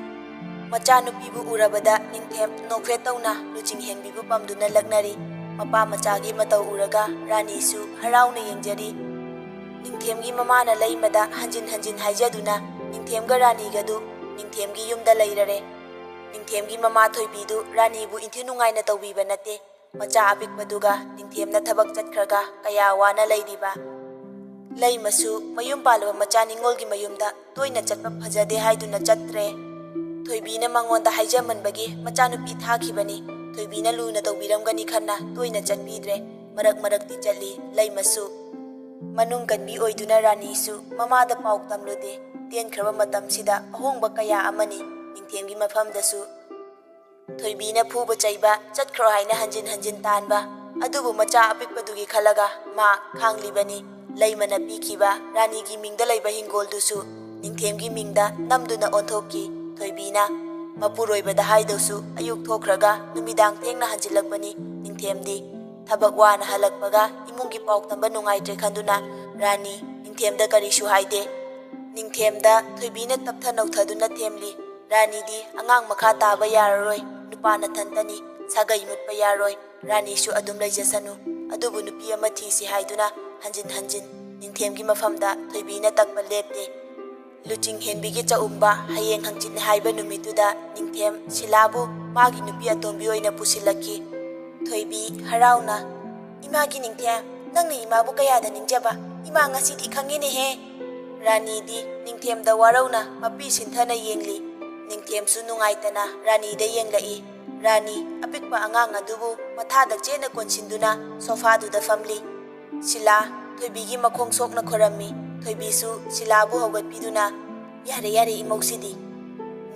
ꯃꯆꯥꯅꯨꯄꯤꯕꯨ ꯎꯔꯕꯗ ꯅꯤꯡꯊꯦꯝ ꯅꯣꯛꯐꯦꯠ ꯇꯧꯅ ꯂꯨꯆꯤꯡ ꯍꯦꯟꯕꯤꯕꯨ ꯄꯝꯗꯨꯅ ꯂꯛꯅꯔꯤ꯫ ꯃꯄꯥ ꯃꯆꯥꯒꯤ ꯃꯇꯧ ꯎꯔꯒ ꯔꯥꯅꯤꯁꯨ ꯍꯔꯥꯎꯅ ꯌꯦꯡꯖꯔꯤ꯫ ꯅꯤꯡꯊꯦꯝꯒꯤ ꯃꯃꯥꯅ ꯂꯩꯃꯗ ꯍꯟꯖꯤꯟ ꯍꯟꯖꯤൻ ꯍꯥꯏꯖꯗꯨꯅ ꯅꯤꯡꯊꯦꯝꯒ ꯔꯥꯅꯤꯒꯗꯨ ꯅꯤꯡꯊꯦꯝꯒꯤ ꯌꯨꯝꯗ ꯂꯩꯔꯔꯦ꯫ ꯅꯤꯡꯊꯦꯝꯒꯤ ꯃꯃꯥ ꯊꯣꯏꯕꯤꯗꯨ ꯔꯥꯅꯤꯕꯨ ꯏꯟꯊꯤ ꯅꯨꯡꯉꯥꯏꯅ ꯇꯧꯕꯤꯕ ꯅꯠꯇꯦ꯫ ꯃꯆꯥ ꯑꯄꯤꯛꯄꯗꯨꯒ ꯅꯤꯡꯊꯦꯝꯅ ꯊꯕꯛ ꯆꯠꯈ꯭ꯔꯒ ꯀꯌꯥ ꯋꯥꯅ ꯂꯩꯔꯤꯕ꯫ ꯂꯩꯃꯁꯨ ꯃꯌꯨꯝ ꯄꯥꯜꯂꯕ ꯃꯆꯥ ꯅꯤꯡꯉꯣꯜꯒꯤ ꯃꯌꯨꯝꯗ ꯇꯣꯏꯅ ꯆꯠꯄ ꯐꯖꯗꯦ ꯍꯥꯏꯗꯨꯅ ꯆꯠꯇ꯭ꯔꯦ꯫ ꯊꯣꯏꯕꯤꯅ ꯃꯉꯣꯟꯗ ꯍꯥꯏꯖꯃꯟꯕꯒꯤ ꯃꯆꯥꯅꯨꯄꯤ ꯊꯥꯈꯤꯕꯅꯤ꯫ ꯊꯣꯏꯕꯤꯅ ꯂꯨꯅ ꯇꯧꯕꯤꯔꯝꯒꯅꯤ ꯈꯟꯅ ꯇꯣꯏꯅ ꯆꯠꯄꯤꯗ꯭ꯔꯦ꯫ ꯃꯔꯛꯇꯤ ꯆꯠꯂꯤ ꯂꯩꯃꯁꯨ꯫ ꯃꯅꯨꯡ ꯀꯟꯕꯤ ꯑꯣꯏꯗꯨꯅ ꯔꯥꯅꯤꯁꯨ ꯃꯃꯥꯗ ꯄꯥꯎ ꯇꯝꯂꯨꯗꯦ꯫ ꯇꯦꯟꯈ꯭ꯔꯕ ꯃꯇꯝꯁꯤꯗ ꯑꯍꯣꯡꯕ ꯀꯌా ꯑꯃꯅꯤ ꯅꯤꯡꯊꯦꯝꯒꯤ ꯃꯐꯝꯗꯁꯨ꯫ ꯊꯣꯏꯕꯤꯅ ꯐꯨꯕ ꯆꯩꯕ, ꯆꯠꯈ꯭ꯔꯣ ꯍꯥꯏꯅ ꯍꯟꯖꯤꯟ ꯍꯟꯖꯤൻ ꯇꯥꯟꯕ, ꯑꯗꯨꯕꯨ ꯃꯆꯥ ꯑꯄꯤꯛꯄꯗꯨꯒꯤ ꯈꯜꯂꯒ ꯃꯥ ꯈꯥꯡꯂꯤꯕꯅꯤ꯫ ꯂꯩꯃꯅ ꯄꯤꯈꯤꯕ ꯔꯥꯅꯤꯒꯤ ꯃꯤꯡꯗ ꯂꯩꯕ ꯍꯤꯡꯒꯣꯜꯗꯨꯁꯨ ꯅꯤꯡꯊꯦꯝꯒꯤ ꯃꯤꯡꯗ ꯅꯝꯗꯨꯅ ꯑꯣꯟꯊꯣꯛꯈꯤ ꯊꯣꯏꯕꯤꯅ꯫ ꯃꯄꯨꯔꯣꯏꯕꯗ ꯍꯥꯏꯗꯧꯁꯨ ꯑꯌꯨꯛ ꯊꯣꯛꯈ꯭ꯔꯒ ꯅꯨꯃꯤꯗꯥꯡ ꯊꯦꯡꯅ ꯍꯟꯖꯤꯜꯂꯛꯄꯅꯤ ꯅꯤꯡꯊꯦꯝꯗꯤ꯫ ꯊꯕꯛ ꯋꯥꯅ ꯍꯜꯂꯛꯄꯒ ꯏꯃꯨꯡꯒꯤ ꯄꯥꯎ ꯇꯝꯕ ꯅꯨꯡꯉꯥꯏꯇ꯭ꯔꯦ ꯈꯟꯗꯨꯅ ꯔꯥꯅꯤ ꯅꯤꯡꯊꯦꯝꯗ ꯀꯔꯤꯁꯨ ꯍꯥꯏꯗꯦ꯫ ꯅꯤꯡꯊꯦꯝꯗ ꯊꯣꯏꯕꯤꯅ ꯇꯞꯊ ꯅꯧꯊꯗꯨꯅ ꯊꯦꯝꯂꯤ꯫ ꯔꯥꯅꯤꯗꯤ ꯑꯉꯥꯡ ꯃꯈꯥ ꯇꯥꯕ ꯌꯥꯔꯔꯣꯏ, ꯅꯨꯄꯥꯅ ꯊꯟꯇꯅꯤ, ꯁꯥꯒꯩ ꯃꯨꯠꯄ ꯌꯥꯔꯣꯏ, ꯔꯥꯅꯤꯁꯨ ꯑꯗꯨꯝ ꯂꯩꯖꯁꯅꯨ, ꯑꯗꯨꯕꯨ ꯅꯨꯄꯤ ꯑꯃ ꯊꯤꯁꯤ ꯍꯥꯏꯗꯨꯅ ꯍꯟꯖꯤꯟ ꯍꯟꯖꯤൻ ꯅꯤꯡꯊꯦꯝꯒꯤ ꯃꯐꯝꯗ ꯊꯣꯏꯕꯤꯅ ꯇꯛꯄ ꯂꯦꯞꯇꯦ꯫ ꯂꯨꯆꯤꯡ ꯍꯦꯟꯕꯤꯒꯤ ꯆꯥꯛꯎꯝꯕ ꯍꯌꯦꯡ ꯍꯪꯆꯤꯠꯅꯤ ꯍꯥꯏꯕ ꯅꯨꯃꯤꯠꯇꯨꯗ ꯅꯤꯡꯊꯦꯝ ꯁꯤꯂꯥꯕꯨ ꯃꯥꯒꯤ ꯅꯨꯄꯤ ꯑꯇꯣꯝꯕꯤ ꯑꯣꯏꯅ ꯄꯨꯁꯤꯜꯂꯛꯈꯤ꯫ ꯊꯣꯏꯕꯤ ꯍꯔꯥꯎꯅ ꯏꯃꯥꯒꯤ ꯅꯤꯡꯊꯦꯝ, ꯅꯪꯅ ꯏꯃꯥꯕꯨ ꯀꯌꯥꯗ ꯅꯤꯡꯖꯕ, ꯏꯃꯥ ꯉꯁꯤꯗꯤ ꯈꯪꯉꯦꯅꯦꯍꯦ꯫ ꯔꯥꯅꯤꯗꯤ ꯅꯤꯡꯊꯦꯝꯗ ꯋꯥꯔꯧꯅ ꯃꯄꯤ ꯁꯤꯟꯊꯅ ꯌꯦꯡꯂꯤ꯫ ꯅꯤꯡꯊꯦꯝꯁꯨ ꯅꯨꯡꯉꯥꯏꯇꯅ ꯔꯥꯅꯤꯗ ꯌꯦꯡꯂꯛꯏ꯫ ꯔꯥꯅꯤ ꯑꯄꯤꯛꯄ ꯑꯉꯥꯡ ꯑꯗꯨꯕꯨ ꯃꯊꯥꯗ ꯆꯦꯠꯅ ꯀꯣꯟꯁꯤꯟꯗꯨꯅ ꯁꯣꯐꯥꯗꯨꯗ ꯐꯝꯂꯤ꯫ ꯁꯤꯂꯥ ꯊꯣꯏꯕꯤꯒꯤ ꯃꯈꯣꯡ ꯁꯣꯛꯅ ꯈꯣꯏꯔꯝꯃꯤ꯫ ꯊꯣꯏꯕꯤꯁꯨ ꯁꯤꯂꯥꯕꯨ ꯍꯧꯒꯠꯄꯤꯗꯨꯅ ꯌꯥꯔꯦ ꯏꯃꯧꯁꯤꯗꯤ꯫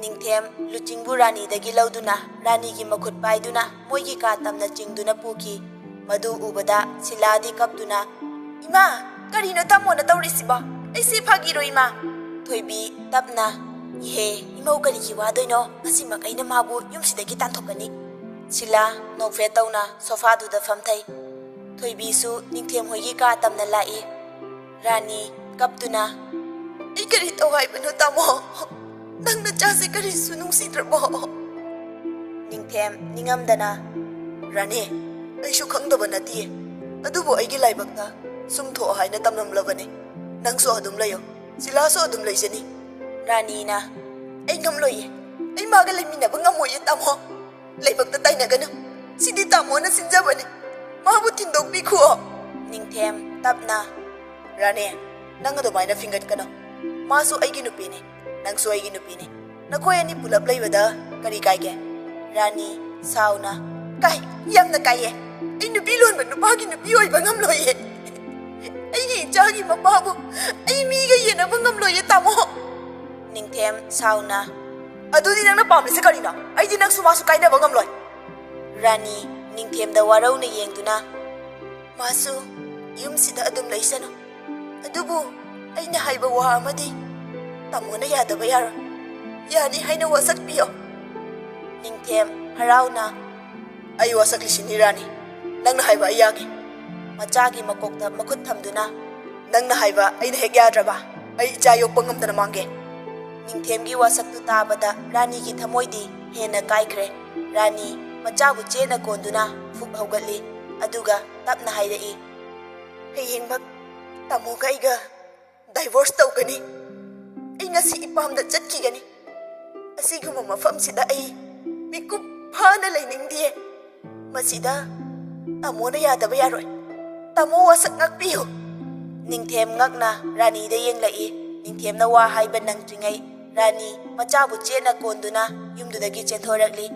ꯅꯤꯡꯊꯦꯝ ꯂꯨꯆꯤꯡꯕꯨ ꯔꯥꯅꯤꯗꯒꯤ ꯂꯧꯗꯨꯅ ꯔꯥꯅꯤꯒꯤ ꯃꯈꯨꯠ ꯄꯥꯏꯗꯨꯅ ꯃꯣꯏꯒꯤ ꯀꯥ ꯇꯝꯅ ꯆꯤꯡꯗꯨꯅ ꯄꯨꯈꯤ꯫ ꯃꯗꯨ ꯎꯕꯗ ꯁꯤꯂꯥꯗꯤ ꯀꯞꯇꯨꯅ ꯏꯃꯥ, ꯀꯔꯤꯅꯣ ꯇꯥꯃꯣꯅ ꯇꯧꯔꯤꯁꯤꯕꯣ? ꯑꯩꯁꯤ ꯐꯥꯒꯤꯔꯣ ꯏꯃꯥ? ꯊꯣꯏꯕꯤ ꯇꯞꯅ ꯏꯍꯦ, ꯏꯃꯧ ꯀꯔꯤꯒꯤ ꯋꯥꯗꯣꯏꯅꯣ? ꯉꯁꯤꯃꯛ ꯑꯩꯅ ꯃꯥꯕꯨ ꯌꯨꯝꯁꯤꯗꯒꯤ ꯇꯥꯟꯊꯣꯛꯀꯅꯤ꯫ ꯁꯤꯂꯥ ꯅꯣꯛꯐꯦꯠ ꯇꯧꯅ ꯁꯣꯐꯥꯗꯨꯗ ꯐꯝꯊꯩ꯫ ꯊꯣꯏꯕꯤꯁꯨ ꯅꯤꯡꯊꯦꯝ ꯍꯣꯏꯒꯤ ꯀꯥ ꯇꯝꯅ ꯂꯥꯛꯏ꯫ ꯔꯥꯅꯤ ꯀꯞꯇꯨꯅ ꯑꯩ ꯀꯔꯤ ꯇꯧ ꯍꯥꯏꯕꯅꯣ ꯇꯥꯃꯣ? ꯅꯪ ꯅꯆꯥꯁꯦ ꯀꯔꯤꯁꯨ ꯅꯨꯡꯁꯤꯗ꯭ꯔꯕꯣ? ꯅꯤꯡꯊꯦꯝ ꯅꯤꯡꯉꯝꯗꯅ ꯔꯥꯅꯤ, ꯑꯩꯁꯨ ꯈꯪꯗꯕ ꯅꯠꯇꯤꯌꯦ, ꯑꯗꯨꯕꯨ ꯑꯩꯒꯤ ꯂꯥꯏꯕꯛꯇ ꯁꯨꯝ ꯊꯣꯛꯑꯣ ꯍꯥꯏꯅ ꯇꯝꯂꯝꯂꯕꯅꯤ꯫ ꯅꯪꯁꯨ ꯑꯗꯨꯝ ꯂꯩꯌꯣ, ꯁꯤꯂꯥꯁꯨ ꯑꯗꯨꯝ ꯂꯩꯖꯅꯤ꯫ ꯔꯥꯅꯤꯅ ꯑꯩ ꯉꯝꯂꯣꯏꯌꯦ, ꯑꯩ ꯃꯥꯒ ꯂꯩꯃꯤꯟꯅꯕ ꯉꯝꯃꯣꯏꯌꯦ ꯇꯥꯃꯣ꯫ ꯂꯥꯏꯕꯛꯇ ꯇꯥꯏꯅꯒꯅꯨ, ꯁꯤꯗꯤ ꯇꯥꯃꯣꯅ ꯁꯤꯟꯖꯕꯅꯤ, ꯃꯥꯕꯨ ꯊꯤꯟꯗꯣꯛꯄꯤꯈꯣ꯫ ꯅꯤꯡꯊꯦꯝ ꯇꯞꯅ ꯔꯥꯅꯤ, ꯅꯪ ꯑꯗꯨꯃꯥꯏꯅ ꯐꯤꯡꯒꯠꯀꯅꯣ, ꯃꯥꯁꯨ ꯑꯩꯒꯤ ꯅꯨꯄꯤꯅꯤ, ꯅꯪꯁꯨ ꯑꯩꯒꯤ ꯅꯨꯄꯤꯅꯤ, ꯅꯈꯣꯏ ꯑꯅꯤ ꯄꯨꯂꯞ ꯂꯩꯕꯗ ꯀꯔꯤ ꯀꯥꯏꯒꯦ? ꯔꯥꯅꯤ ꯁꯥꯎꯅ ꯀꯥꯏ, ꯌꯥꯝꯅ ꯀꯥꯏꯌꯦ, ꯑꯩ ꯅꯨꯄꯤ ꯂꯣꯟꯕ ꯅꯨꯄꯥꯒꯤ ꯅꯨꯄꯤ ꯑꯣꯏꯕ ꯉꯝꯂꯣꯏꯌꯦ, ꯑꯩꯒꯤ ꯏꯆꯥꯒꯤ ꯃꯄꯥꯕꯨ ꯑꯩ ꯃꯤꯒ ꯌꯦꯟꯅꯕ ꯉꯝꯂꯣꯏꯌꯦ ꯇꯥꯃꯣ꯫ ꯅꯤꯡꯊꯦꯝ ꯁꯥꯎꯅ ꯑꯗꯨꯗꯤ ꯅꯪꯅ ꯄꯥꯝꯂꯤꯁꯦ ꯀꯔꯤꯅꯣ? ꯑꯩꯗꯤ ꯅꯪꯁꯨ ꯃꯥꯁꯨ ꯀꯥꯏꯅꯕ ꯉꯝꯂꯣꯏ꯫ ꯔꯥꯅꯤ ꯅꯤꯡꯊꯦꯝꯗ ꯋꯥꯔꯧꯅ ꯌꯦꯡꯗꯨꯅ ꯃꯥꯁꯨ ꯌꯨꯝꯁꯤꯗ ꯑꯗꯨꯝ ꯂꯩꯁꯅꯨ, ꯑꯗꯨꯕꯨ ꯑꯩꯅ ꯍꯥꯏꯕ ꯋꯥ ꯑꯃꯗꯤ ꯇꯥꯃꯣꯅ ꯌꯥꯗꯕ ꯌꯥꯔꯣꯏ, ꯌꯥꯅꯤ ꯍꯥꯏꯅ ꯋꯥꯁꯛꯄꯤꯌꯣ꯫ ꯅꯤꯡꯊꯦꯝ ꯍꯔꯥꯎꯅ ꯑꯩ ꯋꯥꯁꯛꯂꯤꯁꯤꯅꯤ ꯔꯥꯅꯤ, ꯅꯪꯅ ꯍꯥꯏꯕ ꯑꯩ ꯌꯥꯒꯦ꯫ ꯃꯆꯥꯒꯤ ꯃꯀꯣꯛꯇ ꯃꯈꯨꯠ ꯊꯝꯗꯨꯅ ꯅꯪꯅ ꯍꯥꯏꯕ ꯑꯩꯅ ꯍꯦꯛ ꯌꯥꯗ꯭ꯔꯕ ꯑꯩ ꯏꯆꯥ ꯌꯣꯛꯄ ꯉꯝꯗꯅ ꯃꯥꯡꯒꯦ꯫ ꯅꯤꯡꯊꯦꯝꯒꯤ ꯋꯥꯁꯛꯇꯨ ꯇꯥꯕꯗ ꯔꯥꯅꯤꯒꯤ ꯊꯃꯣꯏꯗꯤ ꯍꯦꯟꯅ ꯀꯥꯏꯈ꯭ꯔꯦ꯫ ꯔꯥꯅꯤ ꯃꯆꯥꯕꯨ ꯆꯦꯠꯅ ꯀꯣꯟꯗꯨꯅ ꯐꯨꯛ ꯍꯧꯒꯠꯂꯤ, ꯑꯗꯨꯒ ꯇꯞꯅ ꯍꯥꯏꯔꯛꯏ ꯍꯌꯦꯡꯃꯛ ꯇꯥꯃꯣꯒ ꯑꯩꯒ ꯗꯥꯏꯚꯣꯔꯁ ꯇꯧꯒꯅꯤ꯫ ꯑꯩ ꯉꯁꯤ ꯏꯄꯥꯝꯗ ꯆꯠꯈꯤꯒꯅꯤ꯫ ꯑꯁꯤꯒꯨꯝꯕ ꯃꯐꯝꯁꯤꯗ ꯑꯩ ꯃꯤꯀꯨꯞ ꯐꯥꯅ ꯂꯩꯅꯤꯡꯗꯤꯌꯦ꯫ ꯃꯁꯤꯗ ꯇꯥꯃꯣꯅ ꯌꯥꯗꯕ ꯌꯥꯔꯣꯏ, ꯇꯥꯃꯣ ꯋꯥꯁꯛ ꯉꯥꯛꯄꯤꯌꯨ꯫ ꯅꯤꯡꯊꯦꯝ ꯉꯛꯅ ꯔꯥꯅꯤꯗ ꯌꯦꯡꯂꯛꯏ꯫ ꯅꯤꯡꯊꯦꯝꯅ ꯋꯥ ꯍꯥꯏꯕ ꯅꯪꯗ꯭ꯔꯤꯉꯩ ꯔꯥꯅꯤ ꯃꯆꯥꯕꯨ ꯆꯦꯠꯅ ꯀꯣꯟꯗꯨꯅ ꯌꯨꯝꯗꯨꯗꯒꯤ ꯆꯦꯟꯊꯣꯔꯛꯂꯤ꯫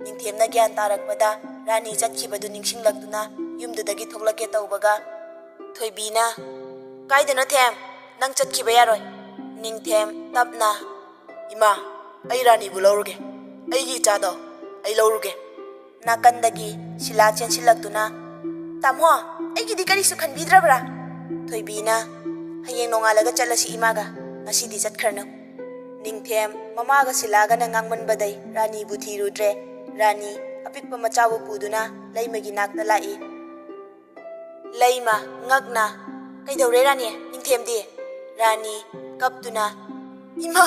ꯅꯤꯡꯊꯦꯝꯅ ꯒ꯭ꯌꯥꯟ ꯇꯥꯔꯛꯄꯗ ꯔꯥꯅꯤ ꯆꯠꯈꯤꯕꯗꯨ ꯅꯤꯡꯁꯤꯡꯂꯛꯇꯨꯅ ꯌꯨꯝꯗꯨꯗꯒꯤ ꯊꯣꯛꯂꯛꯀꯦ ꯇꯧꯕꯒ ꯊꯣꯏꯕꯤꯅ "ꯀꯥꯏꯗꯅꯣ ꯊꯦꯝ? ꯅꯪ ꯆꯠꯈꯤꯕ ꯌꯥꯔꯣꯏ." ꯅꯤꯡꯊꯦꯝ ꯇꯞꯅ "ꯏꯃꯥ, ꯑꯩ ꯔꯥꯅꯤꯕꯨ ꯂꯧꯔꯨꯒꯦ. ꯑꯩꯒꯤ ꯏꯆꯥꯗꯣ ꯑꯩ ꯂꯧꯔꯨꯒꯦ." ꯅꯥꯀꯟꯗꯒꯤ ꯁꯤꯂꯥ ꯆꯦꯟꯁꯤꯜꯂꯛꯇꯨꯅ "ꯇꯥꯃꯣ, ꯑꯩꯒꯤꯗꯤ ꯀꯔꯤꯁꯨ ꯈꯟꯕꯤꯗ꯭ꯔꯕ꯭ꯔꯥ?" ꯊꯣꯏꯕꯤꯅ "ꯍꯌꯦꯡ ꯅꯣꯡꯉꯥꯜꯂꯒ ꯆꯠꯂꯁꯤ ꯏꯃꯥꯒ, ꯉꯁꯤꯗꯤ ꯆꯠꯈ꯭ꯔꯅꯨ." ꯅꯤꯡꯊꯦꯝ ꯃꯃꯥꯒ ꯁꯤꯂꯥꯒꯅ ꯉꯥꯡꯃꯟꯕꯗꯩ ꯔꯥꯅꯤꯕꯨ ꯊꯤꯔꯨꯗ꯭ꯔꯦ꯫ ꯔꯥꯅꯤ ꯑꯄꯤꯛꯄ ꯃꯆꯥꯕꯨ ꯄꯨꯗꯨꯅ ꯂꯩꯃꯒꯤ ꯅꯥꯛꯇ ꯂꯥꯛꯏ꯫ ꯂꯩꯃ ꯉꯛꯅ "ꯀꯩꯗꯧꯔꯦ ꯔꯥꯅꯤ? ꯅꯤꯡꯊꯦꯝꯗꯤ?" ꯔꯥꯅꯤ ꯀꯞꯇꯨꯅ "ꯏꯃꯥ,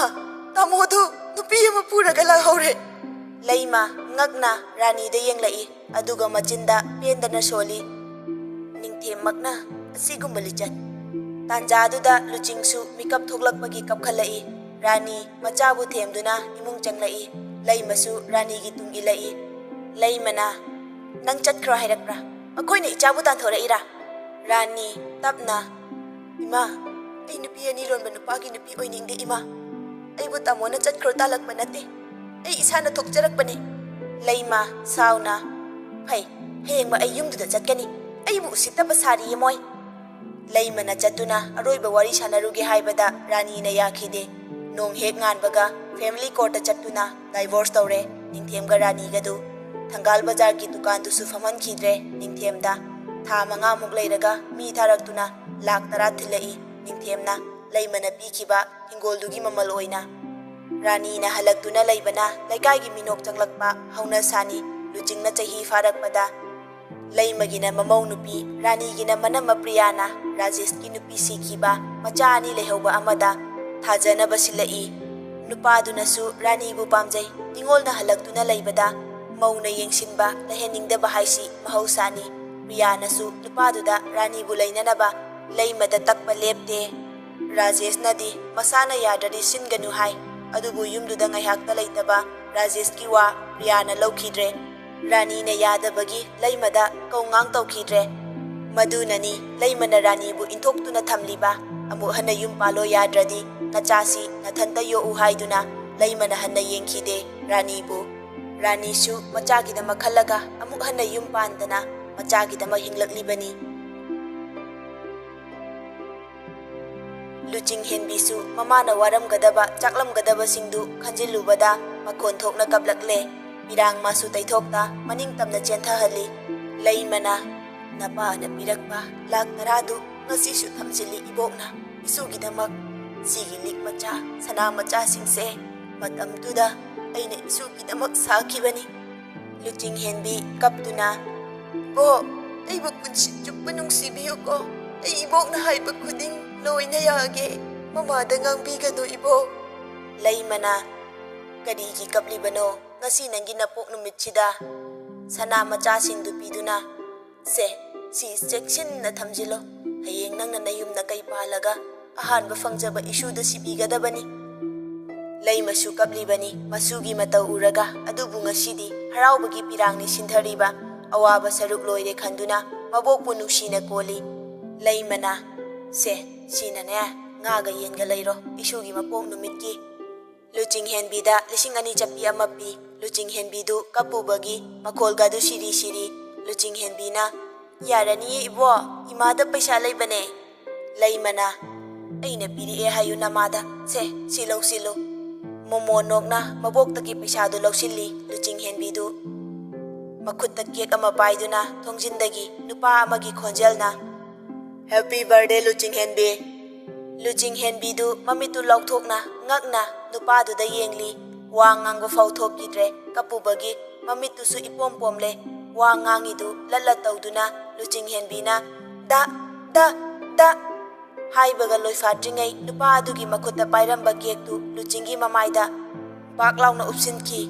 ꯇꯥꯃꯣꯗꯨ ꯅꯨꯄꯤ ꯑꯃ ꯄꯨꯔꯒ ꯂꯥꯛꯍꯧꯔꯦ." ꯂꯩꯃ ꯉꯛꯅ ꯔꯥꯅꯤꯗ ꯌꯦꯡꯂꯛꯏ, ꯑꯗꯨꯒ ꯃꯆꯤꯟꯗ ꯄꯦꯟꯗꯅ ꯁꯣꯜꯂꯤ꯫ ꯅꯤꯡꯊꯦꯝꯃꯛꯅ ꯑꯁꯤꯒꯨꯝꯕ ꯂꯤꯆꯠ꯫ ꯇꯥꯟꯖꯥꯗꯨꯗ ꯂꯨꯆꯤꯡꯁꯨ ꯃꯤꯀꯞ ꯊꯣꯛꯂꯛꯄꯒꯤ ꯀꯞꯈꯠꯂꯛꯏ꯫ ꯔꯥꯅꯤ ꯃꯆꯥꯕꯨ ꯊꯦꯝꯗꯨꯅ ꯏꯃꯨꯡ ꯆꯪꯂꯛꯏ꯫ ꯂꯩꯃꯁꯨ ꯔꯥꯅꯤꯒꯤ ꯇꯨꯡ ꯏꯜꯂꯛꯏ꯫ ꯂꯩꯃꯅ "ꯅꯪ ꯆꯠꯈ꯭ꯔꯣ ꯍꯥꯏꯔꯛꯄ꯭ꯔꯥ? ꯑꯩꯈꯣꯏꯅ ꯏꯆꯥꯕꯨ ꯇꯥꯟꯊꯣꯔꯛꯏꯔꯥ?" ꯔꯥꯅꯤ ꯇꯞꯅ "ꯏꯃꯥ, ꯑꯩ ꯅꯨꯄꯤ ꯑꯅꯤ ꯂꯣꯟꯕ ꯅꯨꯄꯥꯒꯤ ꯅꯨꯄꯤ ꯑꯣꯏꯅꯤꯡꯗꯦ ꯏꯃꯥ. ꯑꯩꯕꯨ ꯇꯥꯃꯣꯅ ꯆꯠꯈ꯭ꯔꯣ ꯇꯥꯜꯂꯛꯄ ꯅꯠꯇꯦ. ꯑꯩ ꯏꯁꯥꯅ ꯊꯣꯛꯆꯔꯛꯄꯅꯦ." ꯂꯩꯃ ꯁꯥꯎꯅ "ꯐꯩ, ꯍꯌꯦꯡꯃ ꯑꯩ ꯌꯨꯝꯗꯨꯗ ꯆꯠꯀꯅꯤ. ꯑꯩꯕꯨ ꯎꯁꯤꯠꯇꯕ ꯁꯥꯔꯤꯌꯦ ꯃꯣꯏ." ꯂꯩꯃꯅ ꯆꯠꯇꯨꯅ ꯑꯔꯣꯏꯕ ꯋꯥꯔꯤ ꯁꯥꯟꯅꯔꯨꯒꯦ ꯍꯥꯏꯕꯗ ꯔꯥꯅꯤꯅ ꯌꯥꯈꯤꯗꯦ꯫ ꯅꯣꯡ ꯍꯦꯛ ꯉꯥꯟꯕꯒ ꯐꯦꯃꯤꯂꯤ ꯀꯣꯔꯠꯇ ꯆꯠꯇꯨꯅ ꯗꯥꯏꯚꯣꯔꯁ ꯇꯧꯔꯦ ꯅꯤꯡꯊꯦꯝꯒ ꯔꯥꯅꯤꯒꯗꯨ꯫ ꯊꯪꯒꯥꯜ ꯕꯖꯥꯔꯒꯤ ꯗꯨꯀꯥꯟꯗꯨꯁꯨ ꯐꯝꯍꯟꯈꯤꯗ꯭ꯔꯦ ꯅꯤꯡꯊꯦꯝꯗ꯫ ꯊꯥ 5ꯃꯨꯛ ꯂꯩꯔꯒ ꯃꯤ ꯊꯥꯔꯛꯇꯨꯅ ꯂꯥꯛ 10 ꯊꯤꯜꯂꯛꯏ ꯅꯤꯡꯊꯦꯝꯅ ꯂꯩꯃꯅ ꯄꯤꯈꯤꯕ ꯍꯤꯡꯒꯣꯜꯗꯨꯒꯤ ꯃꯃꯜ ꯑꯣꯏꯅ꯫ ꯔꯥꯅꯤꯅ ꯍꯜꯂꯛꯇꯨꯅ ꯂꯩꯕꯅ ꯂꯩꯀꯥꯏꯒꯤ ꯃꯤꯅꯣꯛ ꯆꯪꯂꯛꯄ ꯍꯧꯅꯁꯥꯅꯤ꯫ ꯂꯨꯆꯤꯡꯅ ꯆꯍꯤ ꯐꯥꯔꯛꯄꯗ ꯂꯩꯃꯒꯤꯅ ꯃꯃꯧ ꯅꯨꯄꯤ, ꯔꯥꯅꯤꯒꯤꯅ ꯃꯅꯝꯃ ꯄ꯭ꯔꯤꯌꯥꯅ ꯔꯥꯖꯦꯁꯀꯤ ꯅꯨꯄꯤ ꯁꯤꯈꯤꯕ ꯃꯆꯥ 2 ꯂꯩꯍꯧꯕ ꯑꯃꯗ ꯊꯥꯖꯅꯕ ꯁꯤꯜꯂꯛꯏ꯫ ꯅꯨꯄꯥꯗꯨꯅꯁꯨ ꯔꯥꯅꯤꯕꯨ ꯄꯥꯝꯖꯩ꯫ ꯅꯤꯡꯉꯣꯜꯅ ꯍꯜꯂꯛꯇꯨꯅ ꯂꯩꯕꯗ ꯃꯧꯅ ꯌꯦꯡꯁꯤꯟꯕ ꯂꯩꯍꯟꯅꯤꯡꯗꯕ ꯍꯥꯏꯁꯤ ꯃꯍꯧꯁꯥꯅꯤ꯫ ꯄ꯭ꯔꯤꯌꯥꯅꯁꯨ ꯅꯨꯄꯥꯗꯨꯗ ꯔꯥꯅꯤꯕꯨ ꯂꯩꯅꯅꯕ ꯂꯩꯃꯗ ꯇꯛꯄ ꯂꯦꯞꯇꯦ꯫ ꯔꯥꯖꯦꯁꯅꯗꯤ ꯃꯁꯥꯅ ꯌꯥꯗ꯭ꯔꯗꯤ ꯁꯤꯟꯒꯅꯨ ꯍꯥꯏ꯫ ꯑꯗꯨꯕꯨ ꯌꯨꯝꯗꯨꯗ ꯉꯥꯏꯍꯥꯛꯇ ꯂꯩꯇꯕ ꯔꯥꯖꯦꯁꯀꯤ ꯋꯥ ꯄ꯭ꯔꯤꯌꯥꯅ ꯂꯧꯈꯤꯗ꯭ꯔꯦ꯫ ꯔꯥꯅꯤꯅ ꯌꯥꯗꯕꯒꯤ ꯂꯩꯃꯗ ꯀꯧꯉꯥꯡ ꯇꯧꯈꯤꯗ꯭ꯔꯦ꯫ ꯃꯗꯨꯅꯅꯤ ꯂꯩꯃꯅ ꯔꯥꯅꯤꯕꯨ ꯏꯟꯊꯣꯛꯇꯨꯅ ꯊꯝꯂꯤꯕ꯫ ꯑꯃꯨꯛ ꯍꯟꯅ ꯌꯨꯝ ꯄꯥꯜꯂꯣ ꯌꯥꯗ꯭ꯔꯗꯤ ꯅꯆꯥꯁꯤ ꯅꯊꯟꯇ ꯌꯣꯛꯎ ꯍꯥꯏꯗꯨꯅ ꯂꯩꯃꯅ ꯍꯟꯅ ꯌꯦꯡꯈꯤꯗꯦ ꯔꯥꯅꯤꯕꯨ꯫ ꯔꯥꯅꯤꯁꯨ ꯃꯆꯥꯒꯤꯗꯃꯛ ꯈꯜꯂꯒ ꯑꯃꯨꯛ ꯍꯟꯅ ꯌꯨꯝ ꯄꯥꯟꯗꯅ ꯃꯆꯥꯒꯤꯗꯃꯛ ꯍꯤꯡꯂꯛꯂꯤꯕꯅꯤ꯫ ꯂꯨꯆꯤꯡ ꯍꯦꯟꯕꯤꯁꯨ ꯃꯃꯥꯅ ꯋꯥꯔꯝꯒꯗꯕ ꯆꯥꯛꯂꯝꯒꯗꯕꯁꯤꯡꯗꯨ ꯈꯟꯖꯤꯜꯂꯨꯕꯗ ꯃꯈꯣꯟ ꯊꯣꯛꯅ ꯀꯞꯂꯛꯂꯦ꯫ ꯄꯤꯔꯥꯡ ꯃꯥꯁꯨ ꯇꯩꯊꯣꯛꯇ ꯃꯅꯤꯡꯇꯝꯅ ꯆꯦꯟꯊꯍꯜꯂꯤ꯫ ꯂꯩꯃꯅ "ꯅꯄꯥꯅ ꯄꯤꯔꯛꯄ ꯂꯥꯛ 10ꯗꯨ ꯉꯁꯤꯁꯨ ꯊꯝꯖꯤꯜꯂꯤ ꯏꯕꯣꯛꯅ ꯏꯁꯨꯒꯤꯗꯃꯛ꯫ ꯁꯤꯒꯤ ꯂꯤꯛ ꯃꯆꯥ, ꯁꯅꯥ ꯃꯆꯥꯁꯤꯡꯁꯦ ꯃꯇꯝꯗꯨꯗ ꯑꯩꯅ ꯏꯁꯨꯒꯤꯗꯃꯛ ꯁꯥꯈꯤꯕꯅꯤ." ꯂꯨꯆꯤꯡ ꯍꯦꯟꯕꯤ ꯀꯞꯇꯨꯅ "ꯕꯣꯛ, ꯑꯩꯕꯨ ꯄꯨꯟꯁꯤ ꯆꯨꯞꯄ ꯅꯨꯡꯁꯤꯕꯤꯌꯨꯀꯣ. ꯑꯩ ꯏꯕꯣꯛꯅ ꯍꯥꯏꯕ ꯈꯨꯗꯤꯡ ꯂꯣꯏꯅ ꯌꯥꯒꯦ. ꯃꯃꯥꯗ ꯉꯥꯡꯕꯤꯒꯅꯨ ꯏꯕꯣꯛ." ꯂꯩꯃꯅ "ꯀꯔꯤꯒꯤ ꯀꯞꯂꯤꯕꯅꯣ? ꯉꯁꯤ ꯅꯪꯒꯤ ꯅꯄꯣꯛ ꯅꯨꯃꯤꯠꯁꯤꯗ." ꯁꯅꯥ ꯃꯆꯥꯁꯤꯡꯗꯨ ꯄꯤꯗꯨꯅ "ꯁꯦ, ꯁꯤ ꯆꯦꯛꯁꯤꯟꯅ ꯊꯝꯖꯤꯜꯂꯣ. ꯍꯌꯦꯡ ꯅꯪꯅ ꯅꯌꯨꯝꯅ ꯀꯩ ꯄꯥꯜꯂꯒ ꯑꯍꯥꯟꯕ ꯐꯪꯖꯕ ꯏꯁꯨꯗ ꯁꯤꯕꯤꯒꯗꯕꯅꯤ." ꯂꯩꯃꯁꯨ ꯀꯞꯂꯤꯕꯅꯤ ꯃꯁꯨꯒꯤ ꯃꯇꯧ ꯎꯔꯒ꯫ ꯑꯗꯨꯕꯨ ꯉꯁꯤꯗꯤ ꯍꯔꯥꯎꯕꯒꯤ ꯄꯤꯔꯥꯡꯅꯤ ꯁꯤꯟꯊꯔꯤꯕ꯫ ꯑꯋꯥꯕ ꯁꯔꯨꯛ ꯂꯣꯏꯔꯦ ꯈꯟꯗꯨꯅ ꯃꯕꯣꯛꯄꯨ ꯅꯨꯡꯁꯤꯅ ꯀꯣꯜꯂꯤ꯫ ꯂꯩꯃꯅ "ꯁꯦ, ꯁꯤꯅꯅꯦ ꯉꯥꯒ ꯌꯦꯟꯒ ꯂꯩꯔꯣ ꯏꯁꯨꯒꯤ ꯃꯄꯣꯛ ꯅꯨꯃꯤꯠꯀꯤ." ꯂꯨꯆꯤꯡ ꯍꯦꯟꯕꯤꯗ 2,000 ꯆꯞꯄꯤ ꯑꯃ ꯄꯤ꯫ ꯂꯨꯆꯤꯡ ꯍꯦꯟꯕꯤꯗꯨ ꯀꯞꯄꯨꯕꯒꯤ ꯃꯈꯣꯜꯒꯗꯨ ꯁꯤꯔꯤ ꯁꯤꯔꯤ꯫ ꯂꯨꯆꯤꯡ ꯍꯦꯟꯕꯤꯅ "ꯌꯥꯔꯅꯤꯌꯦ ꯏꯕꯣꯛ, ꯏꯃꯥꯗ ꯄꯩꯁꯥ ꯂꯩꯕꯅꯦ." ꯂꯩꯃꯅ "ꯑꯩꯅ ꯄꯤꯔꯛꯑꯦ ꯍꯥꯏꯌꯨ ꯅꯃꯥꯗ. ꯁꯦ, ꯁꯤ ꯂꯧꯁꯤꯜꯂꯨ." ꯃꯣꯃꯣ ꯅꯣꯛꯅ ꯃꯕꯣꯛꯇꯒꯤ ꯄꯩꯁꯥꯗꯨ ꯂꯧꯁꯤꯜꯂꯤ꯫ ꯂꯨꯆꯤꯡ ꯍꯦꯟꯕꯤꯗꯨ ꯃꯈꯨꯠꯇ ꯀꯦꯛ ꯑꯃ ꯄꯥꯏꯗꯨꯅ ꯊꯣꯡꯖꯤꯟꯗꯒꯤ ꯅꯨꯄꯥ ꯑꯃꯒꯤ ꯈꯣꯟꯖꯦꯜꯅ "ꯍꯦꯄꯤ ꯕꯔꯊꯗꯦ ꯂꯨꯆꯤꯡ ꯍꯦꯟꯕꯤ." ꯂꯨꯆꯤꯡ ꯍꯦꯟꯕꯤꯗꯨ ꯃꯃꯤꯠꯇꯨ ꯂꯥꯎꯊꯣꯛꯅ ꯉꯛꯅ ꯅꯨꯄꯥꯗꯨꯗ ꯌꯦꯡꯂꯤ꯫ ꯋꯥ ꯉꯥꯡꯕ ꯐꯥꯎ ꯊꯣꯛꯈꯤꯗ꯭ꯔꯦ ꯀꯞꯄꯨꯕꯒꯤ꯫ ꯃꯃꯤꯠꯇꯨꯁꯨ ꯏꯄꯣꯝ ꯄꯣꯝꯂꯦ꯫ ꯋꯥ ꯉꯥꯡꯉꯤꯗꯨ ꯂꯠꯂꯠ ꯇꯧꯗꯨꯅ ꯂꯨꯆꯤꯡ ꯍꯦꯟꯕꯤꯅ "ꯗꯥ, ꯗꯥ, ꯗꯥ" ꯍꯥꯏꯕꯒ ꯂꯣꯏꯐꯥꯠꯇ꯭ꯔꯤꯉꯩ ꯅꯨꯄꯥ ꯑꯗꯨꯒꯤ ꯃꯈꯨꯠꯇ ꯄꯥꯏꯔꯝꯕ ꯀꯦꯛꯇꯨ ꯂꯨꯆꯤꯡꯒꯤ ꯃꯃꯥꯏꯗ ꯄꯥꯛ ꯂꯥꯎꯅ ꯎꯞꯁꯤꯟꯈꯤ꯫